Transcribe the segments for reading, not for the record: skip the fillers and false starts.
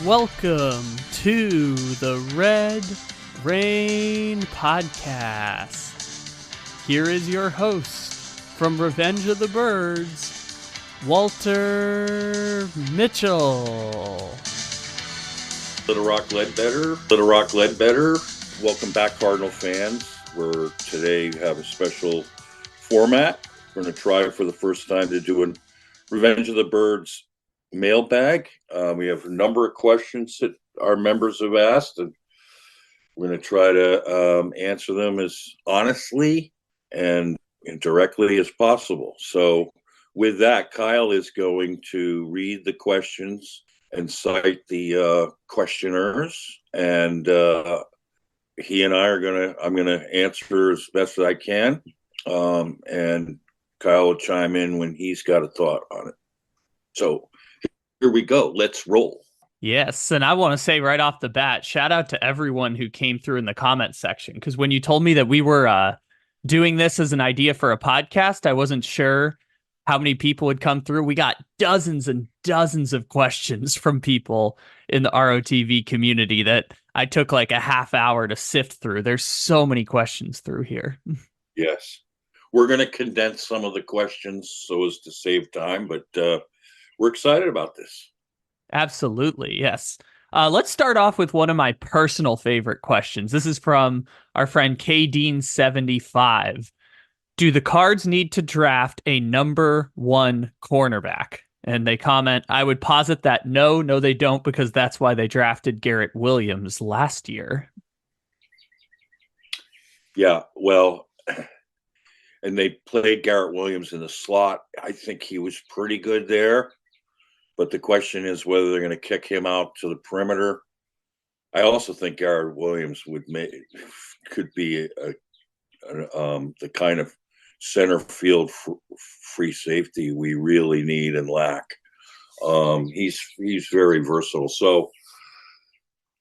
welcome to the Red Rain Podcast. Here is your host from Revenge of the Birds, Walter Mitchell. Little Rock Ledbetter. Welcome back, Cardinal fans. We're today have a special format. We're going to try for the first time to do a Revenge of the Birds mailbag. We have a number of questions that our members have asked, and we're going to try to answer them as honestly and directly as possible. So with that, Kyle is going to read the questions and cite the questioners, and he and I'm going to answer as best as I can, and Kyle will chime in when he's got a thought on it. So here we go. Let's roll. Yes, and I want to say right off the bat, shout out to everyone who came through in the comments section, because when you told me that we were doing this as an idea for a podcast, I wasn't sure how many people would come through. We got dozens and dozens of questions from people in the ROTB community that I took like a half hour to sift through. There's so many questions through here. Yes. We're going to condense some of the questions so as to save time, but we're excited about this. Absolutely, yes. Let's start off with one of my personal favorite questions. This is from our friend KDean75. Do the Cards need to draft a number one cornerback? And they comment, I would posit that no, they don't, because that's why they drafted Garrett Williams last year. Yeah, well, and they played Garrett Williams in the slot. I think he was pretty good there. But the question is whether they're going to kick him out to the perimeter. I also think Garrett Williams could be the kind of center field free safety we really need and lack. He's very versatile. So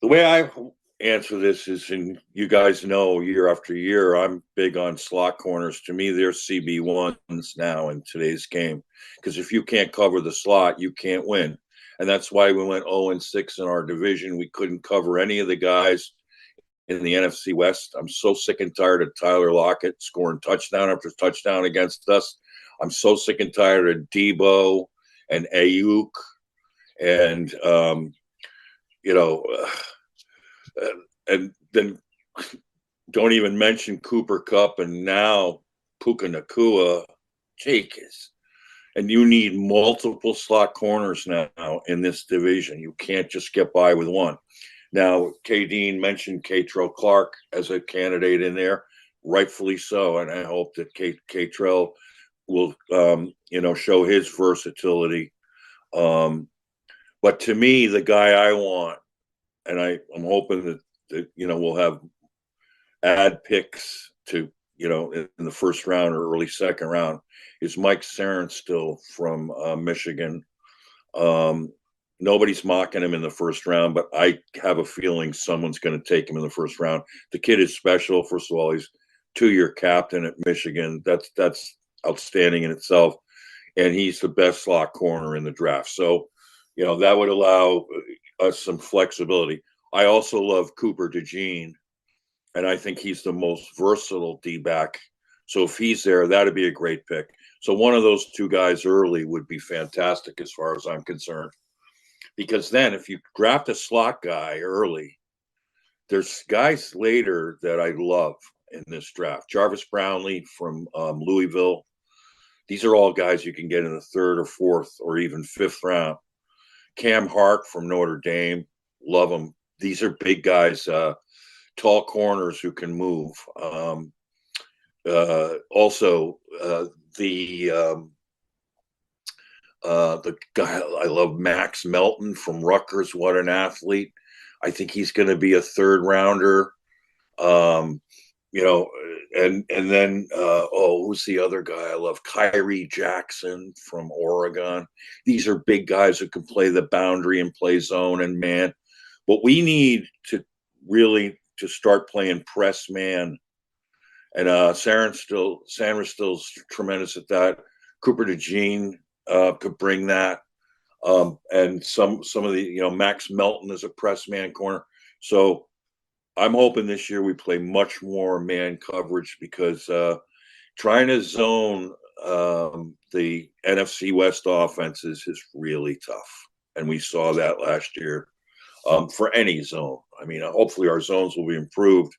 the way I answer this is, and you guys know year after year, I'm big on slot corners. To me, they're CB1s now in today's game, because if you can't cover the slot, you can't win. And that's why we went 0-6 in our division. We couldn't cover any of the guys in the NFC West. I'm so sick and tired of Tyler Lockett scoring touchdown after touchdown against us. I'm so sick and tired of Debo and Ayuk and and then don't even mention Cooper Kupp and now Puka Nacua. Jeez. And you need multiple slot corners now in this division. You can't just get by with one. Now, K. Dean mentioned Catrell Clark as a candidate in there, rightfully so. And I hope that Catrell will, show his versatility. But to me, the guy I want, and I'm hoping that we'll have add picks to, in the first round or early second round, is Mike Sarenstill from Michigan. Nobody's mocking him in the first round, but I have a feeling someone's going to take him in the first round. The kid is special. First of all, he's 2-year captain at Michigan. That's outstanding in itself. And he's the best slot corner in the draft. So, that would allow us some flexibility. I also love Cooper DeJean, and I think he's the most versatile D-back. So if he's there, that'd be a great pick. So one of those two guys early would be fantastic as far as I'm concerned. Because then if you draft a slot guy early, there's guys later that I love in this draft. Jarvis Brownlee from Louisville. These are all guys you can get in the third or fourth or even fifth round. Cam Hart from Notre Dame. Love him. These are big guys, tall corners who can move. Also, the guy I love, Max Melton from Rutgers. What an athlete! I think he's going to be a third rounder. And then who's the other guy I love? Kyrie Jackson from Oregon. These are big guys who can play the boundary and play zone and man. But we need to really to start playing press man. And Sarenstill's tremendous at that. Cooper DeJean could bring that. And some of the, Max Melton is a press man corner. So I'm hoping this year we play much more man coverage because trying to zone the NFC West offenses is really tough. And we saw that last year for any zone. I mean, hopefully our zones will be improved.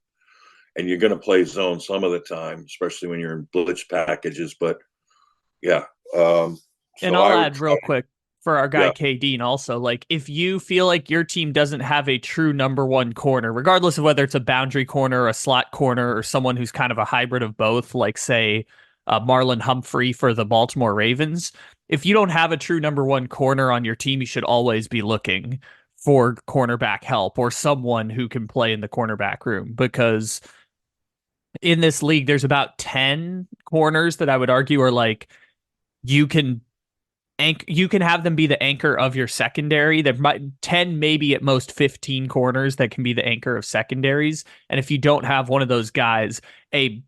And you're going to play zone some of the time, especially when you're in blitz packages. But yeah. And So I'll I would add try. real quick for our guy Yeah. K Dean also, like if you feel like your team doesn't have a true number one corner, regardless of whether it's a boundary corner or a slot corner or someone who's kind of a hybrid of both, like say Marlon Humphrey for the Baltimore Ravens, if you don't have a true number one corner on your team, you should always be looking for cornerback help or someone who can play in the cornerback room because in this league, there's about 10 corners that I would argue are like you can you can have them be the anchor of your secondary. There might 10, maybe at most 15 corners that can be the anchor of secondaries. And if you don't have one of those guys, a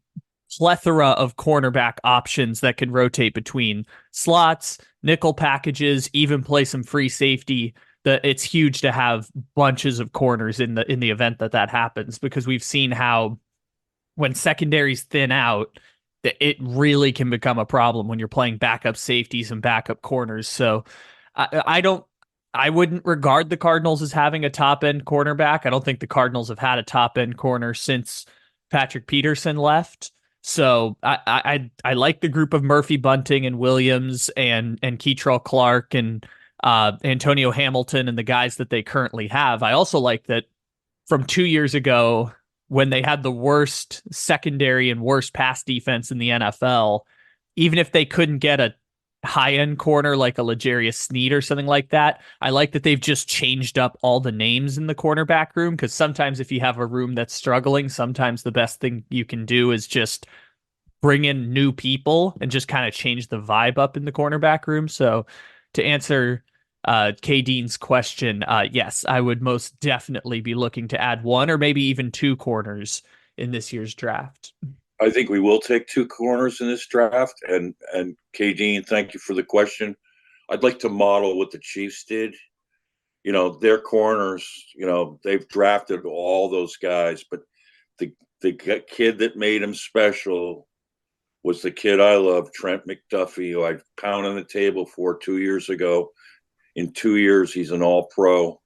plethora of cornerback options that can rotate between slots, nickel packages, even play some free safety. It's huge to have bunches of corners in the event that happens because we've seen how when secondaries thin out, it really can become a problem when you're playing backup safeties and backup corners. So I wouldn't regard the Cardinals as having a top end cornerback. I don't think the Cardinals have had a top end corner since Patrick Peterson left. So I like the group of Murphy Bunting and Williams and Keitrell Clark and Antonio Hamilton and the guys that they currently have. I also like that from 2 years ago when they had the worst secondary and worst pass defense in the NFL, even if they couldn't get a high-end corner like a L'Jarius Sneed or something like that, I like that they've just changed up all the names in the cornerback room because sometimes if you have a room that's struggling, sometimes the best thing you can do is just bring in new people and just kind of change the vibe up in the cornerback room. So to answer K Dean's question, yes, I would most definitely be looking to add one or maybe even two corners in this year's draft. I think we will take two corners in this draft. And K Dean, thank you for the question. I'd like to model what the Chiefs did. Their corners, they've drafted all those guys, but the kid that made him special was the kid I love, Trent McDuffie, who I pounded on the table for 2 years ago. In 2 years, he's an all-pro.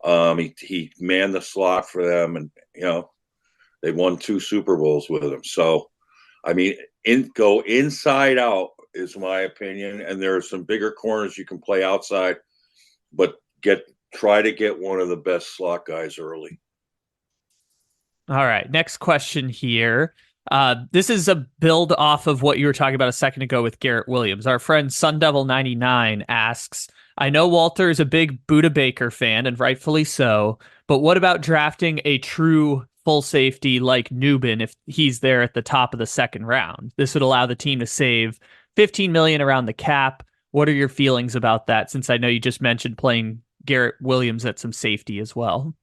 He manned the slot for them, and they won 2 Super Bowls with him. So, I mean, go inside out is my opinion, and there are some bigger corners you can play outside, but try to get one of the best slot guys early. All right, next question here. This is a build off of what you were talking about a second ago with Garrett Williams. Our friend Sundevil99 asks, I know Walter is a big Budda Baker fan, and rightfully so, but what about drafting a true full safety like Nubin if he's there at the top of the second round? This would allow the team to save $15 million around the cap. What are your feelings about that, since I know you just mentioned playing Garrett Williams at some safety as well?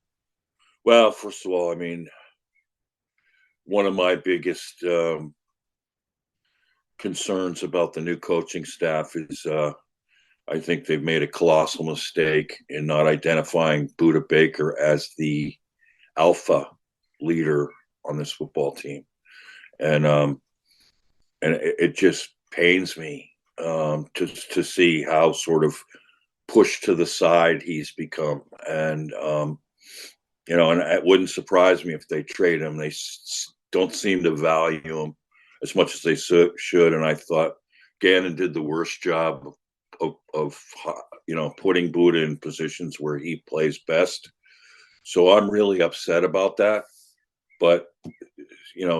Well, first of all, I mean, one of my biggest concerns about the new coaching staff is I think they've made a colossal mistake in not identifying Budda Baker as the alpha leader on this football team, and it just pains me to see how sort of pushed to the side he's become, and and it wouldn't surprise me if they trade him. They don't seem to value him as much as they should, and I thought Gannon did the worst job of putting Budda in positions where he plays best. So I'm really upset about that. But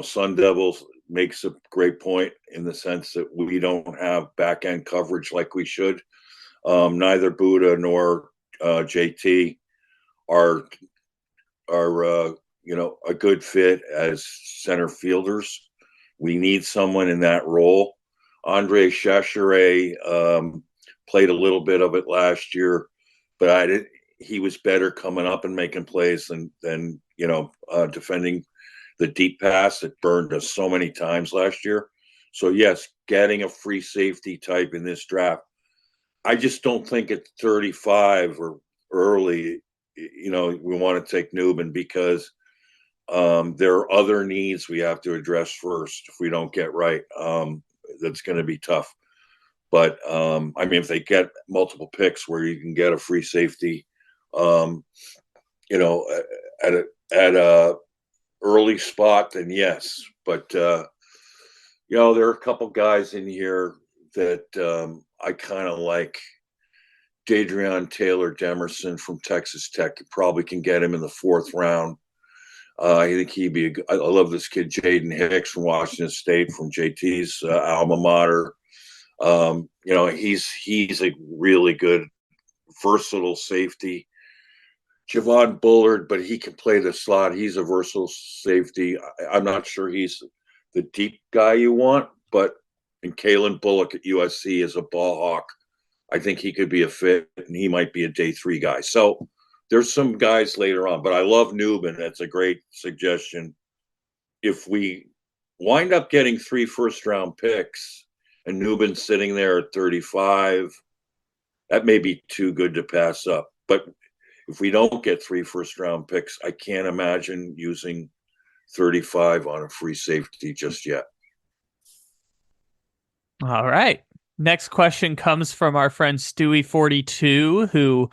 Sun Devils makes a great point in the sense that we don't have back end coverage like we should. Neither Budda nor JT are a good fit as center fielders. We need someone in that role. Andre Chachere played a little bit of it last year, but he was better coming up and making plays than defending the deep pass that burned us so many times last year. So yes, getting a free safety type in this draft I just don't think at 35 or early, we want to take Newman because there are other needs we have to address first. If we don't get right, that's going to be tough. But if they get multiple picks where you can get a free safety, at a early spot, then yes. But there are a couple guys in here that I kind of like. Dadrion Taylor Demerson from Texas Tech. You probably can get him in the 4th round. I think he'd be. I love this kid, Jaden Hicks from Washington State, from JT's alma mater. He's a really good, versatile safety. Javon Bullard, but he can play the slot. He's a versatile safety. I'm not sure he's the deep guy you want, but and Kalen Bullock at USC is a ball hawk. I think he could be a fit, and he might be a day 3 guy. So there's some guys later on, but I love Newman. That's a great suggestion. If we wind up getting 3 first-round picks and Newman's sitting there at 35, that may be too good to pass up. But if we don't get 3 first-round picks, I can't imagine using 35 on a free safety just yet. All right. Next question comes from our friend Stewie42, who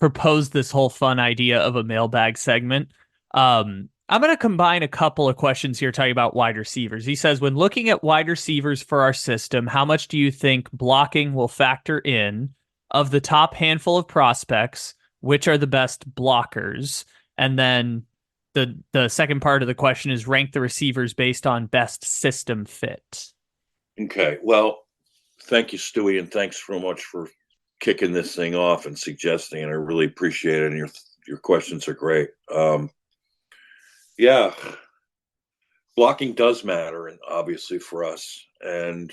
proposed this whole fun idea of a mailbag segment. I'm going to combine a couple of questions here talking about wide receivers. He says, when looking at wide receivers for our system, how much do you think blocking will factor in? Of the top handful of prospects, which are the best blockers? And then the second part of the question is rank the receivers based on best system fit. Okay. Well, thank you, Stewie, and thanks so much for kicking this thing off and suggesting it. I really appreciate it, and your questions are great. Yeah, blocking does matter, and obviously for us. And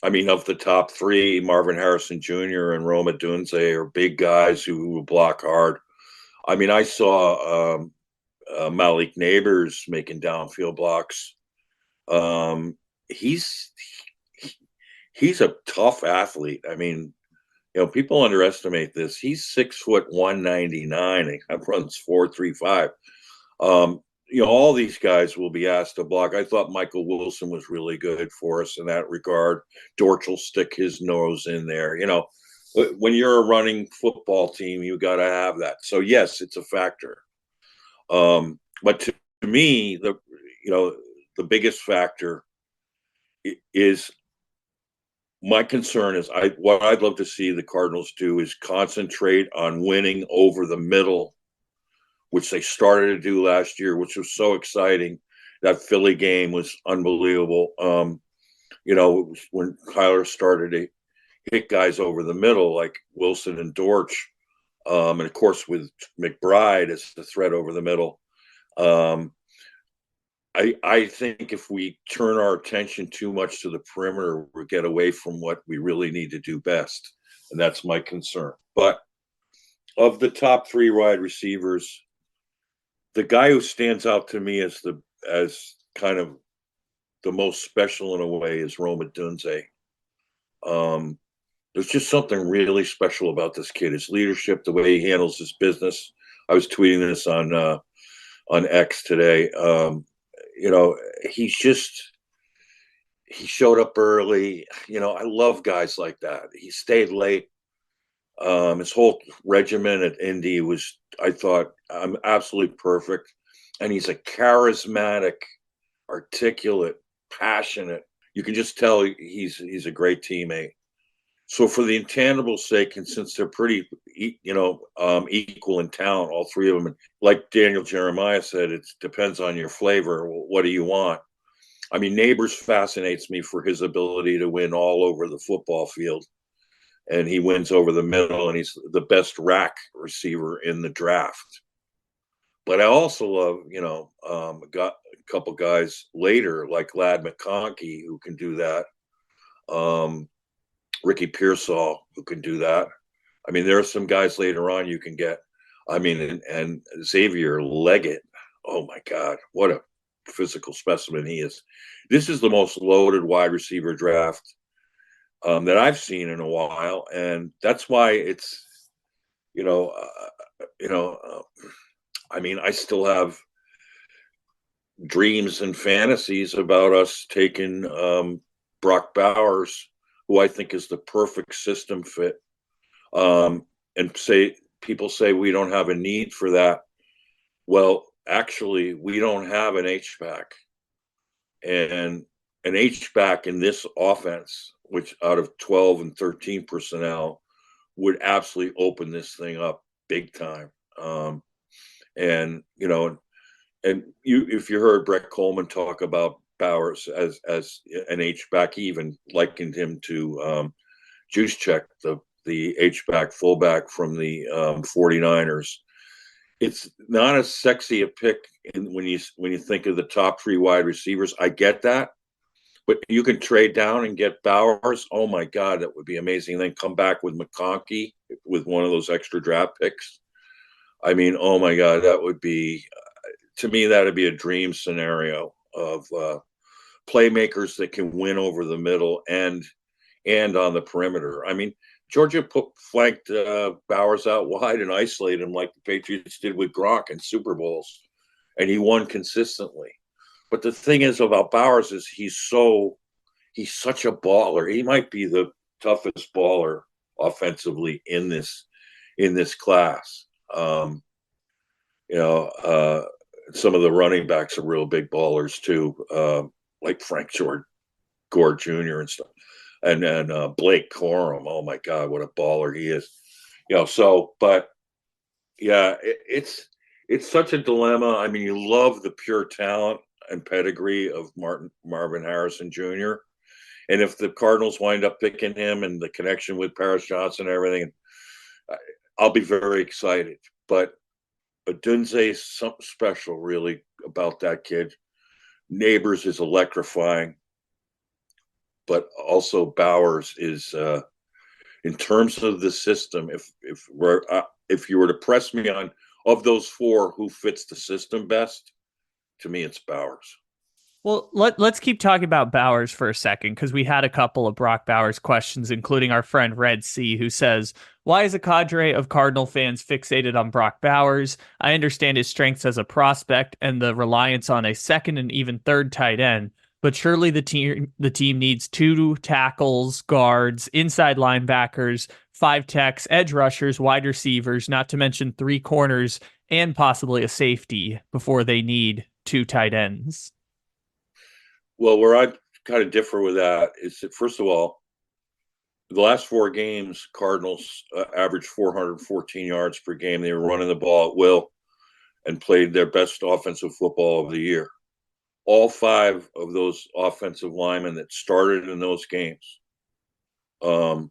of the top 3, Marvin Harrison Jr. and Rome Odunze are big guys who block hard. I saw Malik Neighbors making downfield blocks. He's a tough athlete. People underestimate this. He's 6'1", 199, and runs 4.35. All these guys will be asked to block. I thought Michael Wilson was really good for us in that regard. Dortch will stick his nose in there. When you're a running football team, you got to have that. So yes, it's a factor. But to me, the biggest factor is, my concern is, what I'd love to see the Cardinals do is concentrate on winning over the middle, which they started to do last year, which was so exciting. That Philly game was unbelievable. When Kyler started to hit guys over the middle, like Wilson and Dortch, and of course with McBride as the threat over the middle. I think if we turn our attention too much to the perimeter, we'll get away from what we really need to do best. And that's my concern. But of the top 3 wide receivers, the guy who stands out to me as kind of the most special in a way is Rome Odunze. There's just something really special about this kid. His leadership, the way he handles his business. I was tweeting this on X today. He showed up early. I love guys like that. He stayed late. His whole regimen at Indy was, I thought, absolutely perfect. And he's a charismatic, articulate, passionate. You can just tell he's a great teammate. So for the intangible sake, and since they're pretty, equal in talent, all 3 of them, like Daniel Jeremiah said, it depends on your flavor. What do you want? Neighbors fascinates me for his ability to win all over the football field. And he wins over the middle, and he's the best rack receiver in the draft. But I also love, got a couple guys later, like Ladd McConkey, who can do that. Ricky Pearsall, who can do that. There are some guys later on you can get. And Xavier Leggett. Oh my God, what a physical specimen he is. This is the most loaded wide receiver draft that I've seen in a while, and that's why it's you know I mean, I still have dreams and fantasies about us taking Brock Bowers, who I think is the perfect system fit. And people say we don't have a need for that. Well, actually, we don't have an H-back. And an H-back in this offense, which out of 12 and 13 personnel, would absolutely open this thing up big time. And if you heard Brett Coleman talk about Bowers as an H-back, he even likened him to Juszczyk, the H-back fullback from the 49ers. It's not as sexy a pick when you think of the top three wide receivers. I get that, but you can trade down and get Bowers. Oh my God, that would be amazing. And then come back with McConkey with one of those extra draft picks. I mean, oh my God, that would be, to me, that'd be a dream scenario of playmakers that can win over the middle and on the perimeter. I mean, Georgia flanked Bowers out wide and isolated him like the Patriots did with Gronk in Super Bowls, and he won consistently. But the thing is about Bowers is he's such a baller. He might be the toughest baller offensively in this class. Some of the running backs are real big ballers too, like Frank Gore Jr. and stuff. And then Blake Corum, oh my God, what a baller he is! But yeah, it's such a dilemma. I mean, you love the pure talent and pedigree of Marvin Harrison Jr., and if the Cardinals wind up picking him and the connection with Paris Johnson and everything, I'll be very excited. But Odunze is something special, really, about that kid. Neighbors is electrifying. But also Bowers is, in terms of the system, if you were to press me on, of those four, who fits the system best, to me it's Bowers. Well, let's keep talking about Bowers for a second, because we had a couple of Brock Bowers questions, including our friend Red C, who says, why is a cadre of Cardinal fans fixated on Brock Bowers? I understand his strengths as a prospect and the reliance on a second and even third tight end, but surely the team needs 2 tackles, guards, inside linebackers, 5 techs, edge rushers, wide receivers, not to mention 3 corners, and possibly a safety before they need 2 tight ends. Well, where I kind of differ with that is that, first of all, the last 4 games, Cardinals averaged 414 yards per game. They were running the ball at will and played their best offensive football of the year. All 5 of those offensive linemen that started in those games are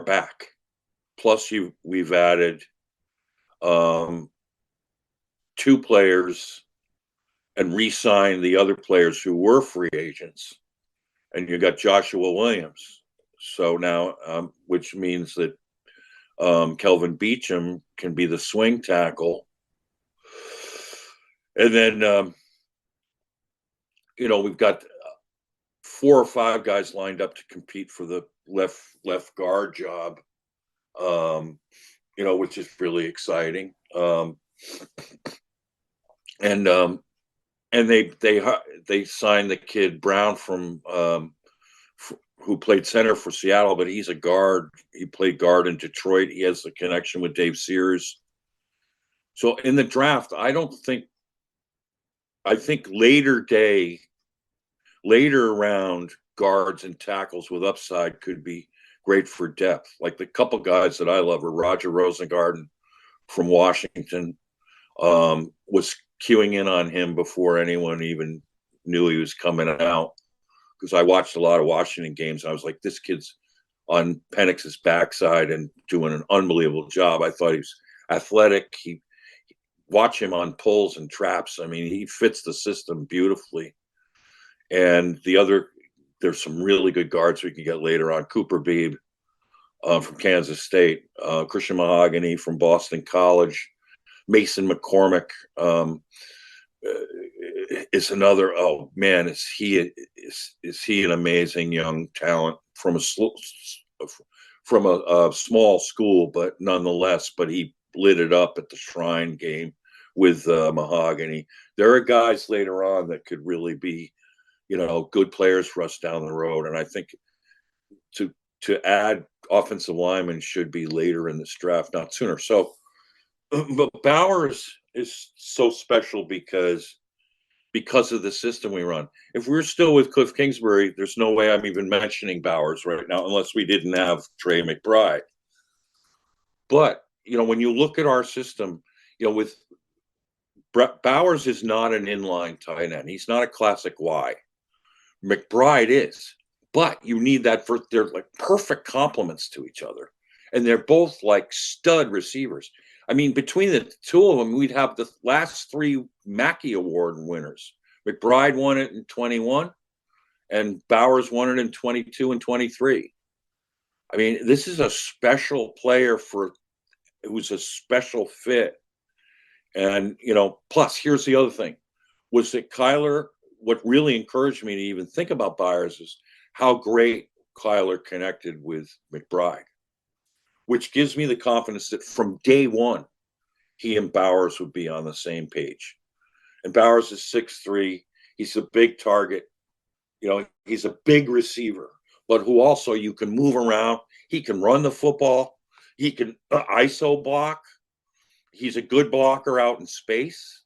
back. Plus, we've added 2 players and re-signed the other players who were free agents. And you got Joshua Williams. So now, which means that Kelvin Beachum can be the swing tackle. And then, we've got 4 or 5 guys lined up to compete for the left guard job, which is really exciting. And they signed the kid Brown from who played center for Seattle, but he's a guard. He played guard in Detroit. He has a connection with Dave Sears. So in the draft, I think later round guards and tackles with upside could be great for depth. Like the couple guys that I love are Roger Rosengarten from Washington, was queuing in on him before anyone even knew he was coming out, because I watched a lot of Washington games and I was like, this kid's on Penix's backside and doing an unbelievable job. I thought he was athletic. Watch him on pulls and traps. I mean, he fits the system beautifully. And there's some really good guards we can get later on. Cooper Beebe from Kansas State, Christian Mahogany from Boston College, Mason McCormick is another. Oh man, is he an amazing young talent from a small school, but nonetheless, but he lit it up at the Shrine game with Mahogany. There are guys later on that could really be, good players for us down the road. And I think to add offensive linemen should be later in this draft, not sooner. So, but Bowers is so special because of the system we run. If we're still with Cliff Kingsbury, there's no way I'm even mentioning Bowers right now, unless we didn't have Trey McBride. But, when you look at our system, with Bowers is not an inline tight end. He's not a classic Y. McBride is. But you need that they're like perfect complements to each other. And they're both like stud receivers. I mean, between the two of them, we'd have the last 3 Mackey Award winners. McBride won it in 21, and Bowers won it in 22 and 23. I mean, this is a special player who's a special fit. And, plus, here's the other thing, was that Kyler, what really encouraged me to even think about Bowers is how great Kyler connected with McBride, which gives me the confidence that from day one, he and Bowers would be on the same page. And Bowers is 6'3". He's a big target. He's a big receiver, but who also you can move around. He can run the football. He can ISO block. He's a good blocker out in space.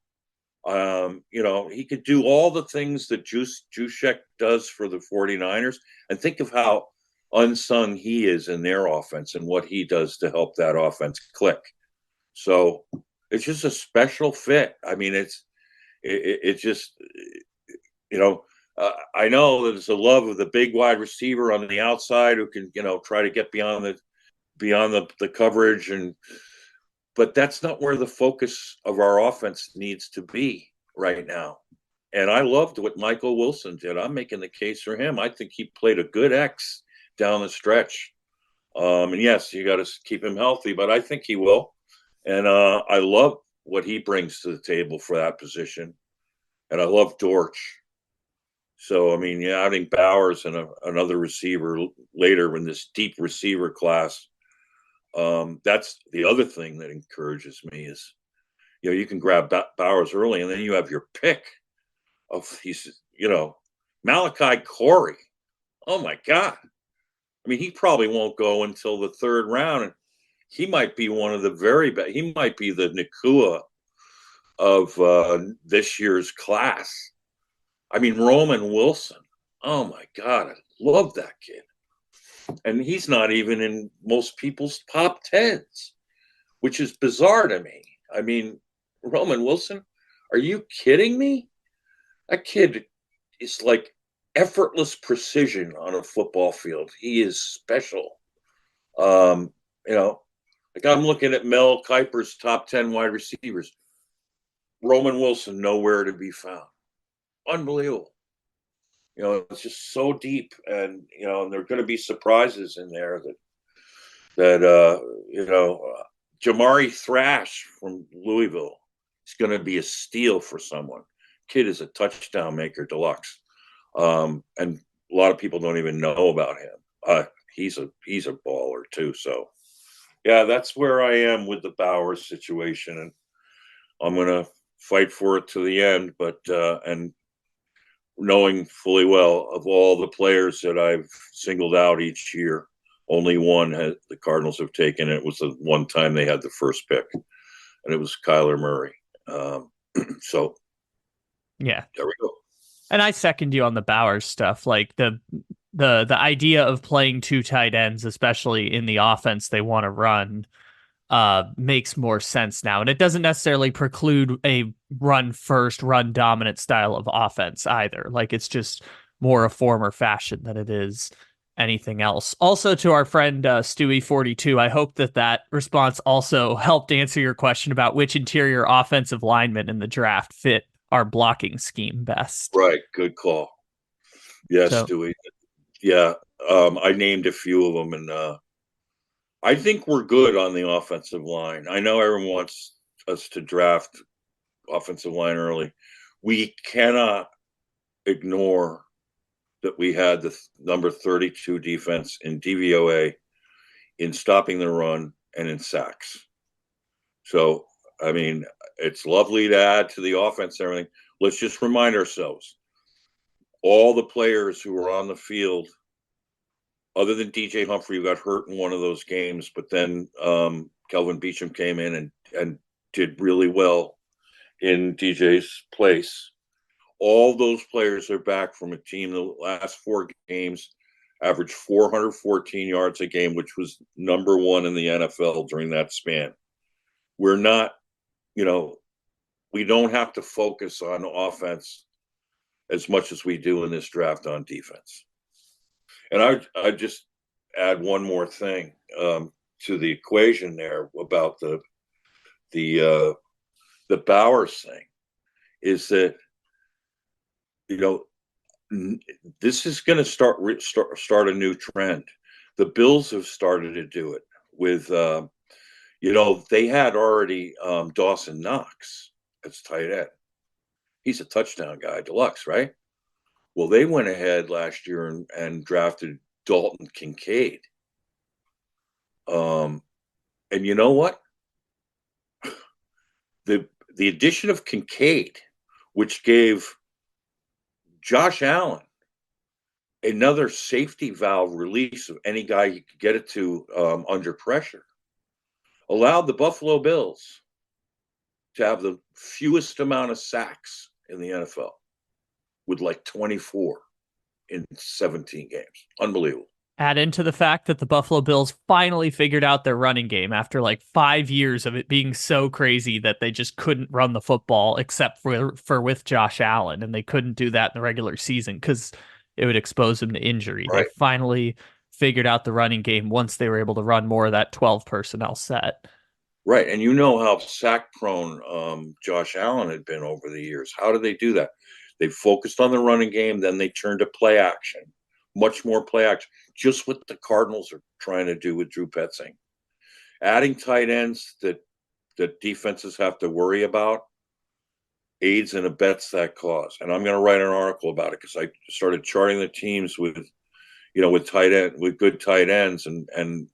He could do all the things that Juszczyk does for the 49ers. And think of how unsung he is in their offense and what he does to help that offense click. So it's just a special fit. I mean, it's just, I know that it's a love of the big wide receiver on the outside who can, try to get beyond the coverage but that's not where the focus of our offense needs to be right now. And I loved what Michael Wilson did. I'm making the case for him. I think he played a good X down the stretch. And yes, you got to keep him healthy, but I think he will. And I love what he brings to the table for that position. And I love Dortch. So, I mean, adding Bowers and another receiver later in this deep receiver class, that's the other thing that encourages me is, you can grab Bowers early and then you have your pick of Malachi Corey. Oh my God. I mean, he probably won't go until the 3rd round, and he might be one of the very best. He might be the Nakua of this year's class. I mean, Roman Wilson. Oh my God. I love that kid. And he's not even in most people's top 10s, which is bizarre to me. I mean, Roman Wilson, are you kidding me? That kid is like effortless precision on a football field. He is special. Like I'm looking at Mel Kiper's top 10 wide receivers. Roman Wilson, nowhere to be found. Unbelievable. It's just so deep, and there are going to be surprises in there that Jamari Thrash from Louisville is going to be a steal for someone. Kid is a touchdown maker deluxe, and a lot of people don't even know about him. He's a baller too. So, yeah, that's where I am with the Bowers situation, and I'm going to fight for it to the end. But and knowing fully well of all the players that I've singled out each year, only one the Cardinals have taken. It was the one time they had the first pick, and it was Kyler Murray. So, yeah, there we go. And I second you on the Bowers stuff. Like the idea of playing 2 tight ends, especially in the offense they want to run, makes more sense now. And it doesn't necessarily preclude a run first, run dominant style of offense either. Like it's just more a form or fashion than it is anything else. Also, to our friend Stewie42, I hope that response also helped answer your question about which interior offensive lineman in the draft fit our blocking scheme best. Right. Good call. Yes, Stewie. Yeah. I named a few of them, and I think we're good on the offensive line. I know everyone wants us to draft offensive line early. We cannot ignore that we had the number 32 defense in DVOA in stopping the run and in sacks. So, I mean, it's lovely to add to the offense and everything. Let's just remind ourselves, all the players who were on the field, other than DJ Humphrey, who got hurt in one of those games, but then Kelvin Beachum came in and did really well in DJ's place. All those players are back from a team the last 4 games, averaged 414 yards a game, which was number 1 in the NFL during that span. We're not, we don't have to focus on offense as much as we do in this draft on defense. And I just add one more thing to the equation there about the Bowers thing, is that this is going to start a new trend. The Bills have started to do it with they had already Dawson Knox as tight end. He's a touchdown guy, deluxe, right? Well, they went ahead last year and drafted Dalton Kincaid. And you know what? The addition of Kincaid, which gave Josh Allen another safety valve release of any guy you could get it to under pressure, allowed the Buffalo Bills to have the fewest amount of sacks in the NFL, with like 24 in 17 games. Unbelievable. Add into the fact that the Buffalo Bills finally figured out their running game after like 5 years of it being so crazy that they just couldn't run the football except for with Josh Allen, and they couldn't do that in the regular season because it would expose them to injury. Right. They finally figured out the running game once they were able to run more of that 12 personnel set. Right. And you know how sack prone Josh Allen had been over the years. How did they do that? They focused on the running game, then they turned to play action, much more play action, just what the Cardinals are trying to do with Drew Petzing. Adding tight ends that defenses have to worry about aids and abets that cause. And I'm going to write an article about it because I started charting the teams with tight end, with good tight ends and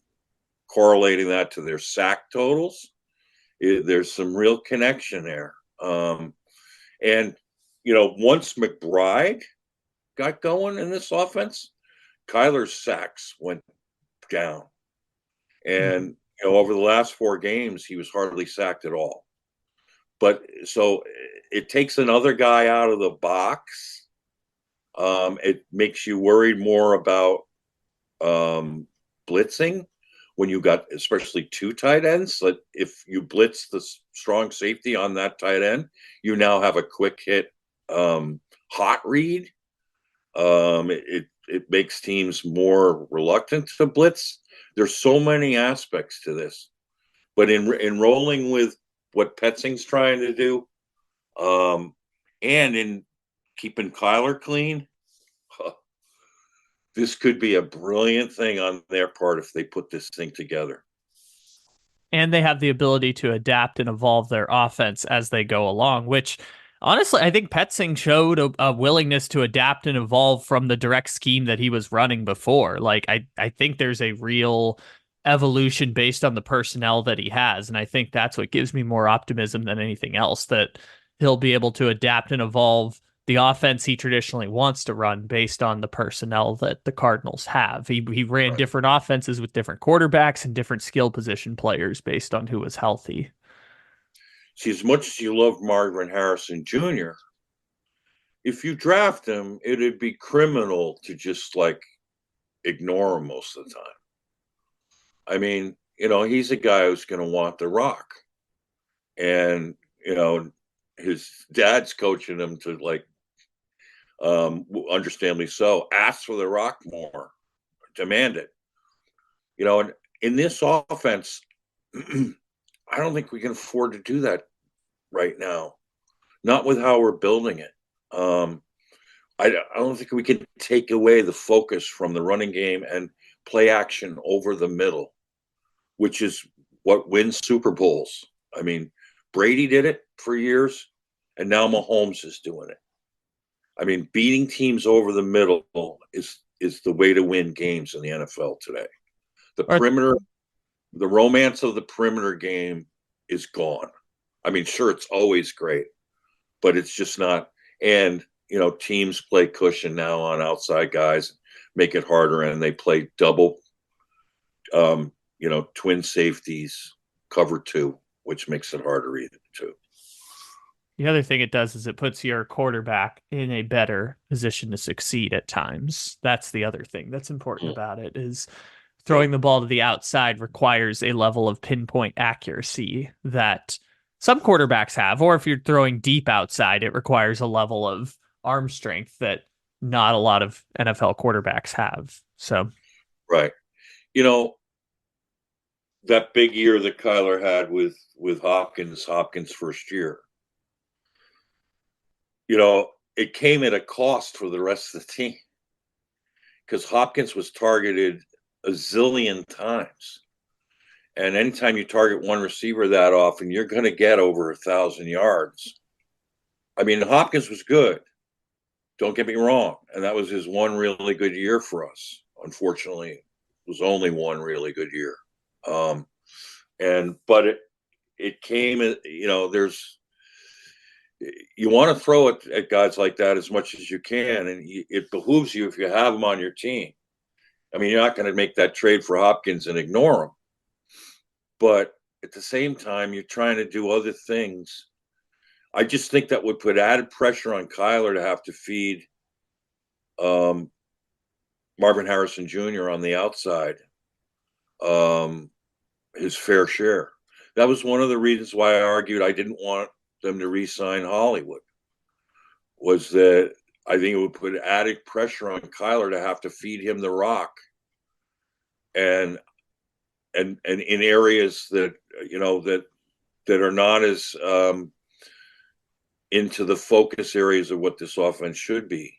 correlating that to their sack totals. There's some real connection there. And once McBride got going in this offense, Kyler's sacks went down. And over the last 4 games, he was hardly sacked at all. But so it takes another guy out of the box. It makes you worried more about blitzing when you got especially 2 tight ends. That if you blitz the strong safety on that tight end, you now have a quick hit hot read. It makes teams more reluctant to blitz. There's so many aspects to this, but in rolling with what Petzing's trying to do, and in keeping Kyler clean, this could be a brilliant thing on their part if they put this thing together. And they have the ability to adapt and evolve their offense as they go along, which honestly, I think Petzing showed a willingness to adapt and evolve from the direct scheme that he was running before. Like, I think there's a real evolution based on the personnel that he has. And I think that's what gives me more optimism than anything else, that he'll be able to adapt and evolve the offense he traditionally wants to run based on the personnel that the Cardinals have. He ran different offenses with different quarterbacks and different skill position players based on who was healthy. See, as much as you love Marvin Harrison Jr., if you draft him, it'd be criminal to just ignore him most of the time. I mean, he's a guy who's going to want the rock. And, his dad's coaching him to understandably so, ask for the rock more, demand it. And in this offense, I don't think we can afford to do that right now. Not with how we're building it. I don't think we can take away the focus from the running game and play action over the middle, which is what wins Super Bowls. I mean, Brady did it for years, and now Mahomes is doing it. I mean, beating teams over the middle is the way to win games in the NFL today. The perimeter, the romance of the perimeter game is gone. I mean, sure, it's always great, but it's just not. And, teams play cushion now on outside guys, make it harder, and they play double, twin safeties, cover two, which makes it harder either, too. The other thing it does is it puts your quarterback in a better position to succeed at times. That's the other thing that's important about it is throwing the ball to the outside requires a level of pinpoint accuracy that some quarterbacks have, or if you're throwing deep outside, it requires a level of arm strength that not a lot of NFL quarterbacks have. So, right. That big year that Kyler had with Hopkins first year, it came at a cost for the rest of the team because Hopkins was targeted a zillion times. And anytime you target one receiver that often, you're going to get over 1,000 yards. I mean, Hopkins was good. Don't get me wrong. And that was his one really good year for us. Unfortunately, it was only one really good year. But it came, you want to throw it at guys like that as much as you can. And it behooves you if you have them on your team. I mean, you're not going to make that trade for Hopkins and ignore him. But at the same time, you're trying to do other things. I just think that would put added pressure on Kyler to have to feed Marvin Harrison Jr. on the outside his fair share. That was one of the reasons why I argued I didn't want them to re-sign Hollywood, was that I think it would put added pressure on Kyler to have to feed him the rock. And in areas that that are not as into the focus areas of what this offense should be,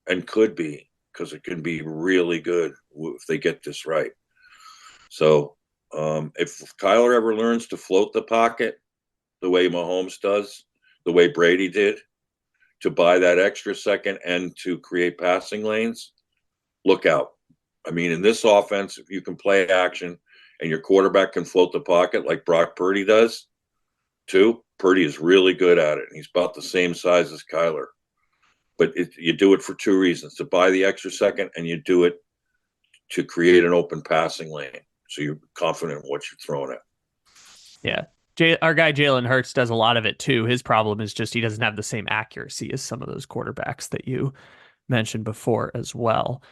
and could be, because it can be really good if they get this right. So if Kyler ever learns to float the pocket the way Mahomes does, the way Brady did, to buy that extra second and to create passing lanes, look out. I mean, in this offense, if you can play action and your quarterback can float the pocket like Brock Purdy does, too, Purdy is really good at it. And he's about the same size as Kyler. But you do it for two reasons: to buy the extra second, and you do it to create an open passing lane, so you're confident in what you're throwing at. Yeah. Our guy Jalen Hurts does a lot of it too. His problem is just he doesn't have the same accuracy as some of those quarterbacks that you mentioned before as well.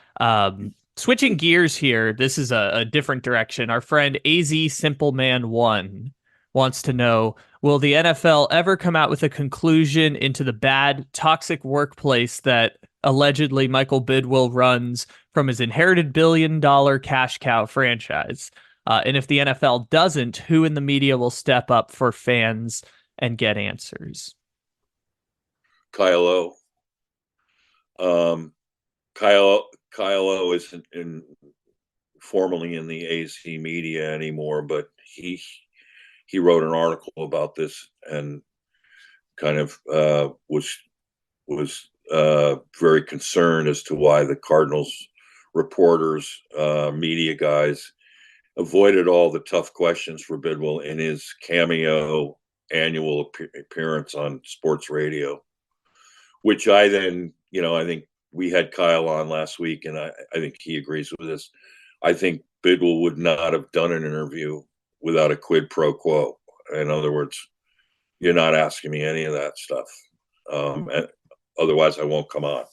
Switching gears here, this is a different direction. Our friend AZ Simple Man 1 wants to know, will the NFL ever come out with a conclusion into the bad, toxic workplace that allegedly Michael Bidwill runs from his inherited billion-dollar cash cow franchise? And if the NFL doesn't, who in the media will step up for fans and get answers? Kyle O. Kyle O isn't formally in the AZ media anymore, but he wrote an article about this and kind of was very concerned as to why the Cardinals reporters, media guys, avoided all the tough questions for Bidwill in his cameo annual appearance on sports radio, which I then, I think we had Kyle on last week, and I think he agrees with this. I think Bidwill would not have done an interview without a quid pro quo. In other words, you're not asking me any of that stuff. And otherwise, I won't come on.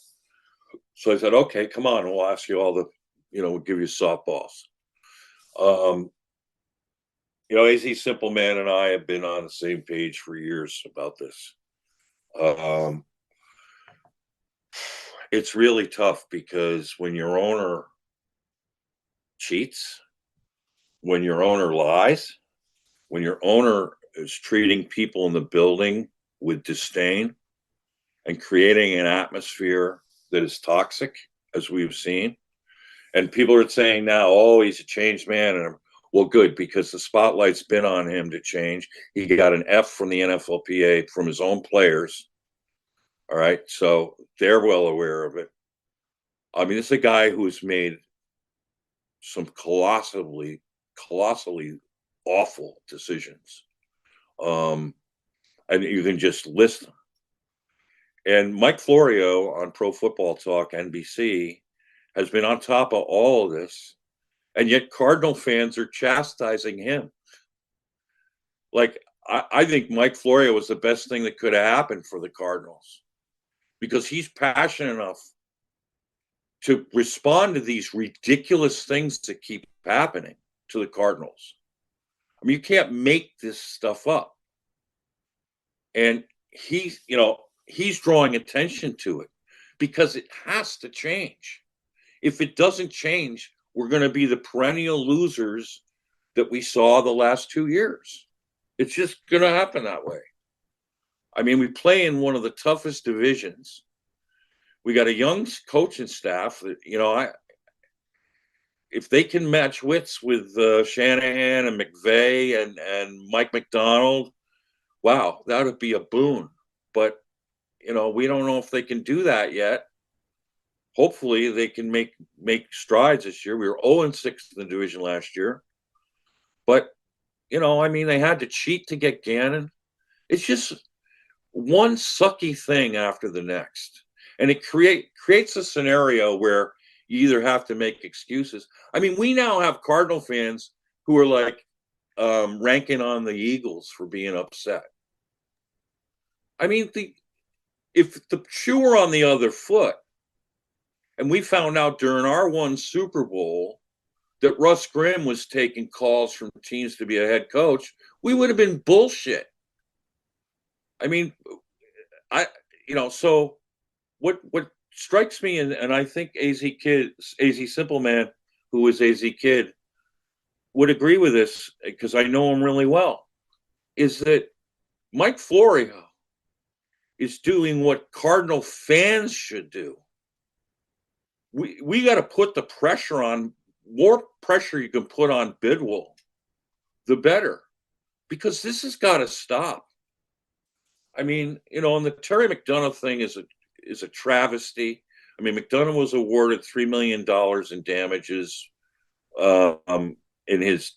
So I said, okay, come on. We'll ask you all we'll give you softballs. AZ Simple Man and I have been on the same page for years about this. It's really tough because when your owner cheats, when your owner lies, when your owner is treating people in the building with disdain and creating an atmosphere that is toxic, as we've seen, and people are saying now, oh, he's a changed man. And well, good, because the spotlight's been on him to change. He got an F from the NFLPA from his own players All right. So they're well aware of it. I mean, it's a guy who's made some colossally awful decisions. And you can just list them. And Mike Florio on Pro Football Talk, NBC, has been on top of all of this. And yet Cardinal fans are chastising him. Like, I think Mike Florio was the best thing that could have happened for the Cardinals because he's passionate enough to respond to these ridiculous things that keep happening to the Cardinals. I mean, you can't make this stuff up. And he's drawing attention to it because it has to change. If it doesn't change, we're going to be the perennial losers that we saw the last 2 years. It's just going to happen that way. I mean, we play in one of the toughest divisions. We got a young coaching staff that, if they can match wits with Shanahan and McVay and Mike McDonald, wow, that would be a boon. But, we don't know if they can do that yet. Hopefully they can make strides this year. We were 0-6 in the division last year. But, they had to cheat to get Gannon. It's just one sucky thing after the next. And it creates a scenario where you either have to make excuses. I mean, we now have Cardinal fans who are like ranking on the Eagles for being upset. I mean, if the shoe were on the other foot, and we found out during our one Super Bowl that Russ Grimm was taking calls from teams to be a head coach, we would have been bullshit. I mean, so what strikes me, and I think AZ Simpleman, who is AZ Kid, would agree with this because I know him really well, is that Mike Florio is doing what Cardinal fans should do. We got to put the pressure on, more pressure you can put on Bidwill, the better, because this has got to stop. I mean, and the Terry McDonaugh thing is a travesty. I mean, McDonough was awarded $3 million in damages in his,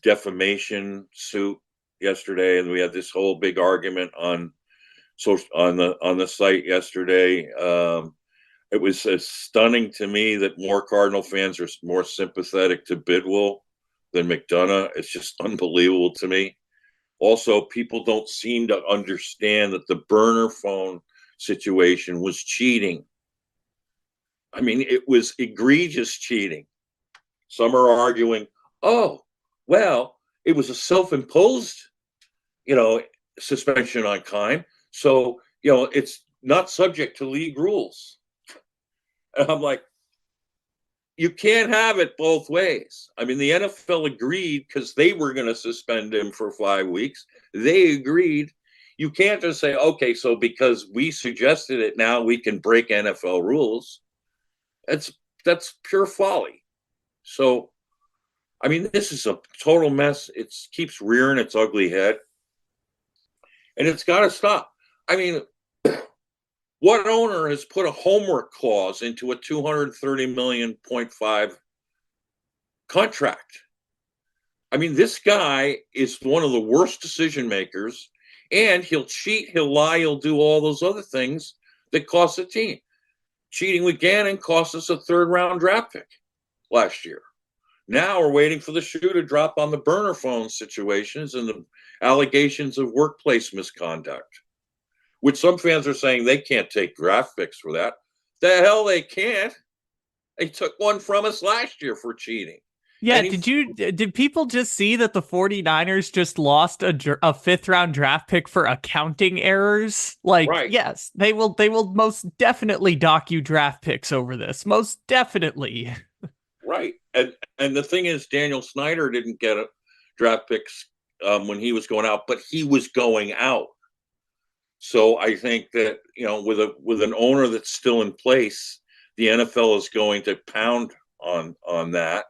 defamation suit yesterday, and we had this whole big argument on the site yesterday. It was stunning to me that more Cardinal fans are more sympathetic to Bidwill than McDonough. It's just unbelievable to me. Also, people don't seem to understand that the burner phone situation was cheating. I mean, it was egregious cheating. Some are arguing, oh, well, it was a self-imposed, suspension on Keim. So, it's not subject to league rules. And I'm like, you can't have it both ways. I mean, the NFL agreed because they were going to suspend him for 5 weeks. They agreed. You can't just say, okay, so because we suggested it, now we can break NFL rules. That's pure folly. So, I mean, this is a total mess. It keeps rearing its ugly head. And it's got to stop. I mean, what owner has put a homework clause into a $230.5 million contract? I mean, this guy is one of the worst decision makers, and he'll cheat, he'll lie, he'll do all those other things that cost the team. Cheating with Gannon cost us a 3rd-round draft pick last year. Now we're waiting for the shoe to drop on the burner phone situations and the allegations of workplace misconduct, which some fans are saying they can't take draft picks for that. The hell they can't. They took one from us last year for cheating. Yeah, did people just see that the 49ers just lost a 5th-round draft pick for accounting errors? Like, right. Yes, they will most definitely dock you draft picks over this. Most definitely. Right. And the thing is, Daniel Snyder didn't get a draft picks when he was going out, but he was going out. So I think that, with an owner that's still in place, the NFL is going to pound on that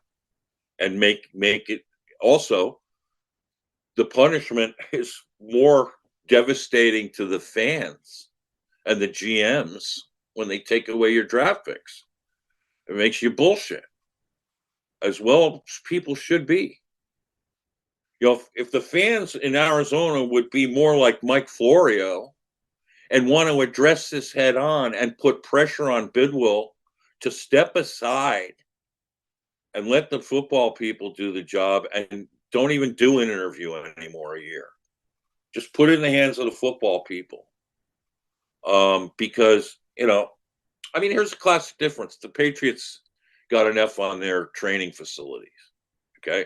and make it. Also, the punishment is more devastating to the fans and the GMs when they take away your draft picks. It makes you bullshit, as well as people should be. If the fans in Arizona would be more like Mike Florio and want to address this head on and put pressure on Bidwill to step aside and let the football people do the job, and don't even do an interview anymore a year. Just put it in the hands of the football people. Because, here's a classic difference. The Patriots got an F on their training facilities. Okay.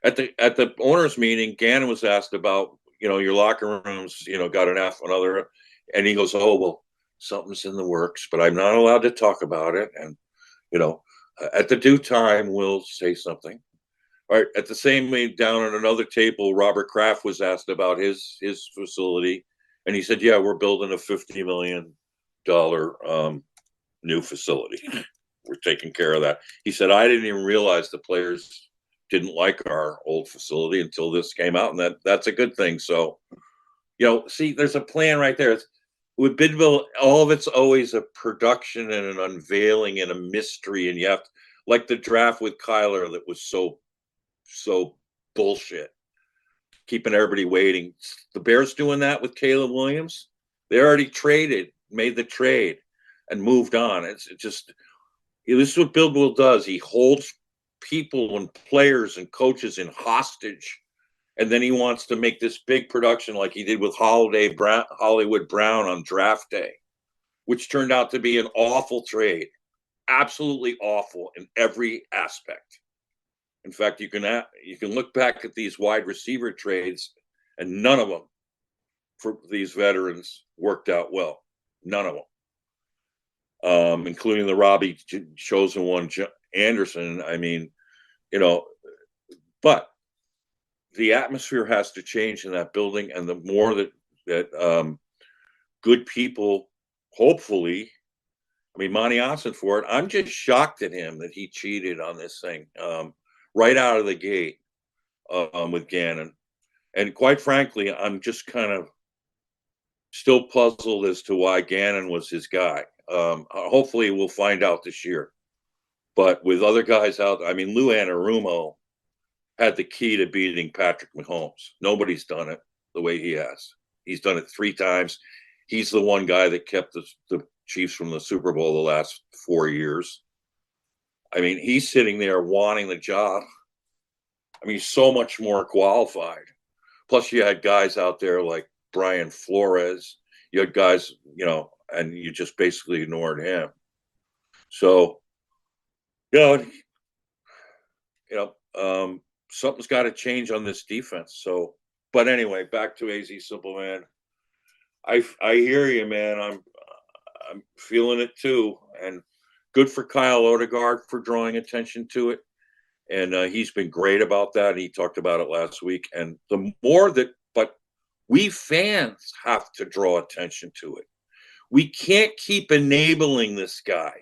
At the owners meeting, Gannon was asked about, your locker rooms, got an F on other, and he goes, oh, well, something's in the works, but I'm not allowed to talk about it. And, at the due time, we'll say something. All right. At the same meeting, down at another table, Robert Kraft was asked about his facility. And he said, yeah, we're building a $50 million new facility. We're taking care of that. He said, I didn't even realize the players didn't like our old facility until this came out. And that's a good thing. So, see, there's a plan right there. With Bidwill, all of it's always a production and an unveiling and a mystery. And you have to, like the draft with Kyler that was so bullshit, keeping everybody waiting. The Bears doing that with Caleb Williams. They already made the trade and moved on. This is what Bidwill does. He holds people and players and coaches in hostage. And then he wants to make this big production like he did with Hollywood Brown on draft day, which turned out to be an awful trade. Absolutely awful in every aspect. In fact, you can look back at these wide receiver trades, and none of them for these veterans worked out well. None of them, including the Robbie chosen one, Anderson. But the atmosphere has to change in that building, and the more that good people, hopefully, Monty Ossenfort, I'm just shocked at him that he cheated on this thing right out of the gate with Gannon. And quite frankly, I'm just kind of still puzzled as to why Gannon was his guy. Hopefully we'll find out this year. But with other guys out, Lou Anarumo had the key to beating Patrick Mahomes. Nobody's done it the way he has. He's done it 3 times. He's the one guy that kept the Chiefs from the Super Bowl the last 4 years. He's sitting there wanting the job. He's so much more qualified. Plus, you had guys out there like Brian Flores. You had guys, and you just basically ignored him. So, something's got to change on this defense. So, but anyway, back to AZ Simple Man. I hear you, man. I'm feeling it too, and good for Kyle Odegaard for drawing attention to it, and he's been great about that. He talked about it last week, and the more that, but we fans have to draw attention to it. We can't keep enabling this guy.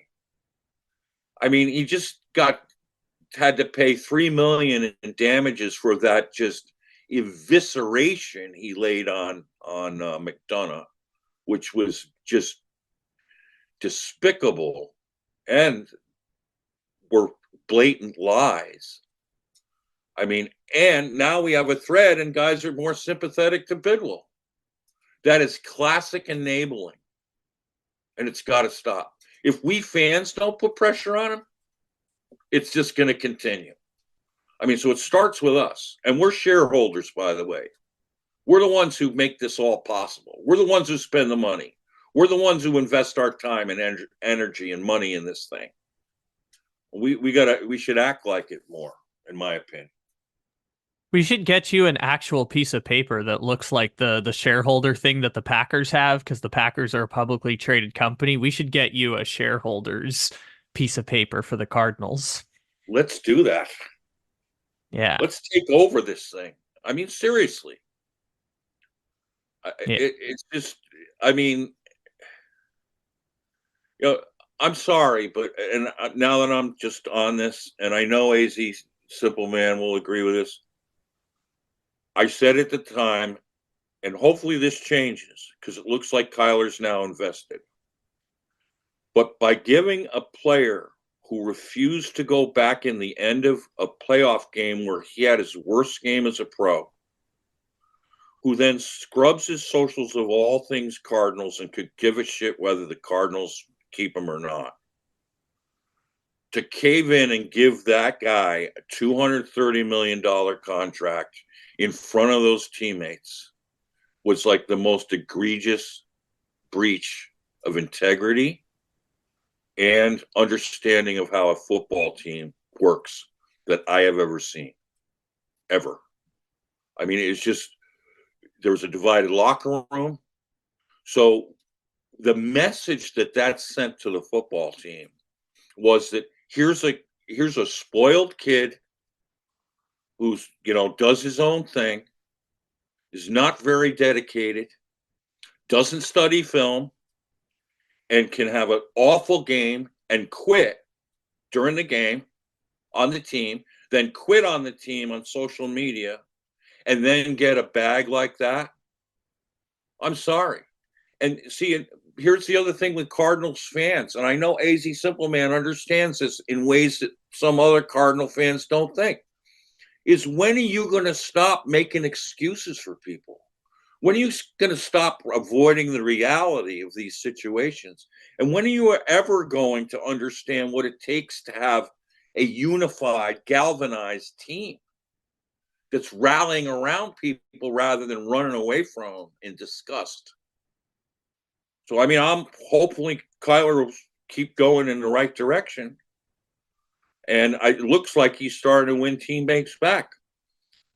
He just had to pay $3 million in damages for that just evisceration he laid on McDonough, which was just despicable and were blatant lies. And now we have a thread and guys are more sympathetic to Bidwill. That is classic enabling, and it's got to stop. If we fans don't put pressure on him, it's just going to continue. So it starts with us, and we're shareholders, by the way. We're the ones who make this all possible. We're the ones who spend the money. We're the ones who invest our time and energy and money in this thing. We should act like it more, in my opinion. We should get you an actual piece of paper that looks like the shareholder thing that the Packers have, because the Packers are a publicly traded company. We should get you a shareholder's piece of paper for the Cardinals. Let's do that. Yeah. Let's take over this thing. Seriously. Yeah. It's just, I'm sorry, but and now that I'm just on this, and I know AZ Simple Man will agree with this. I said at the time, and hopefully this changes because it looks like Kyler's now invested. But by giving a player who refused to go back in the end of a playoff game where he had his worst game as a pro, who then scrubs his socials of all things Cardinals and could give a shit whether the Cardinals keep him or not, to cave in and give that guy a $230 million contract in front of those teammates was like the most egregious breach of integrity and understanding of how a football team works that I have ever seen, ever. I mean, it's just, there was a divided locker room. So the message that sent to the football team was that here's a spoiled kid who's, does his own thing, is not very dedicated, doesn't study film, and can have an awful game and quit during the game on the team, then quit on the team on social media, and then get a bag like that. I'm sorry. And see, here's the other thing with Cardinals fans, and I know AZ Simpleman understands this in ways that some other Cardinal fans don't think, is when are you going to stop making excuses for people? When are you going to stop avoiding the reality of these situations? And when are you ever going to understand what it takes to have a unified, galvanized team that's rallying around people rather than running away from them in disgust? So, I mean, I'm hopefully Kyler will keep going in the right direction. And it looks like he's starting to win teammates back.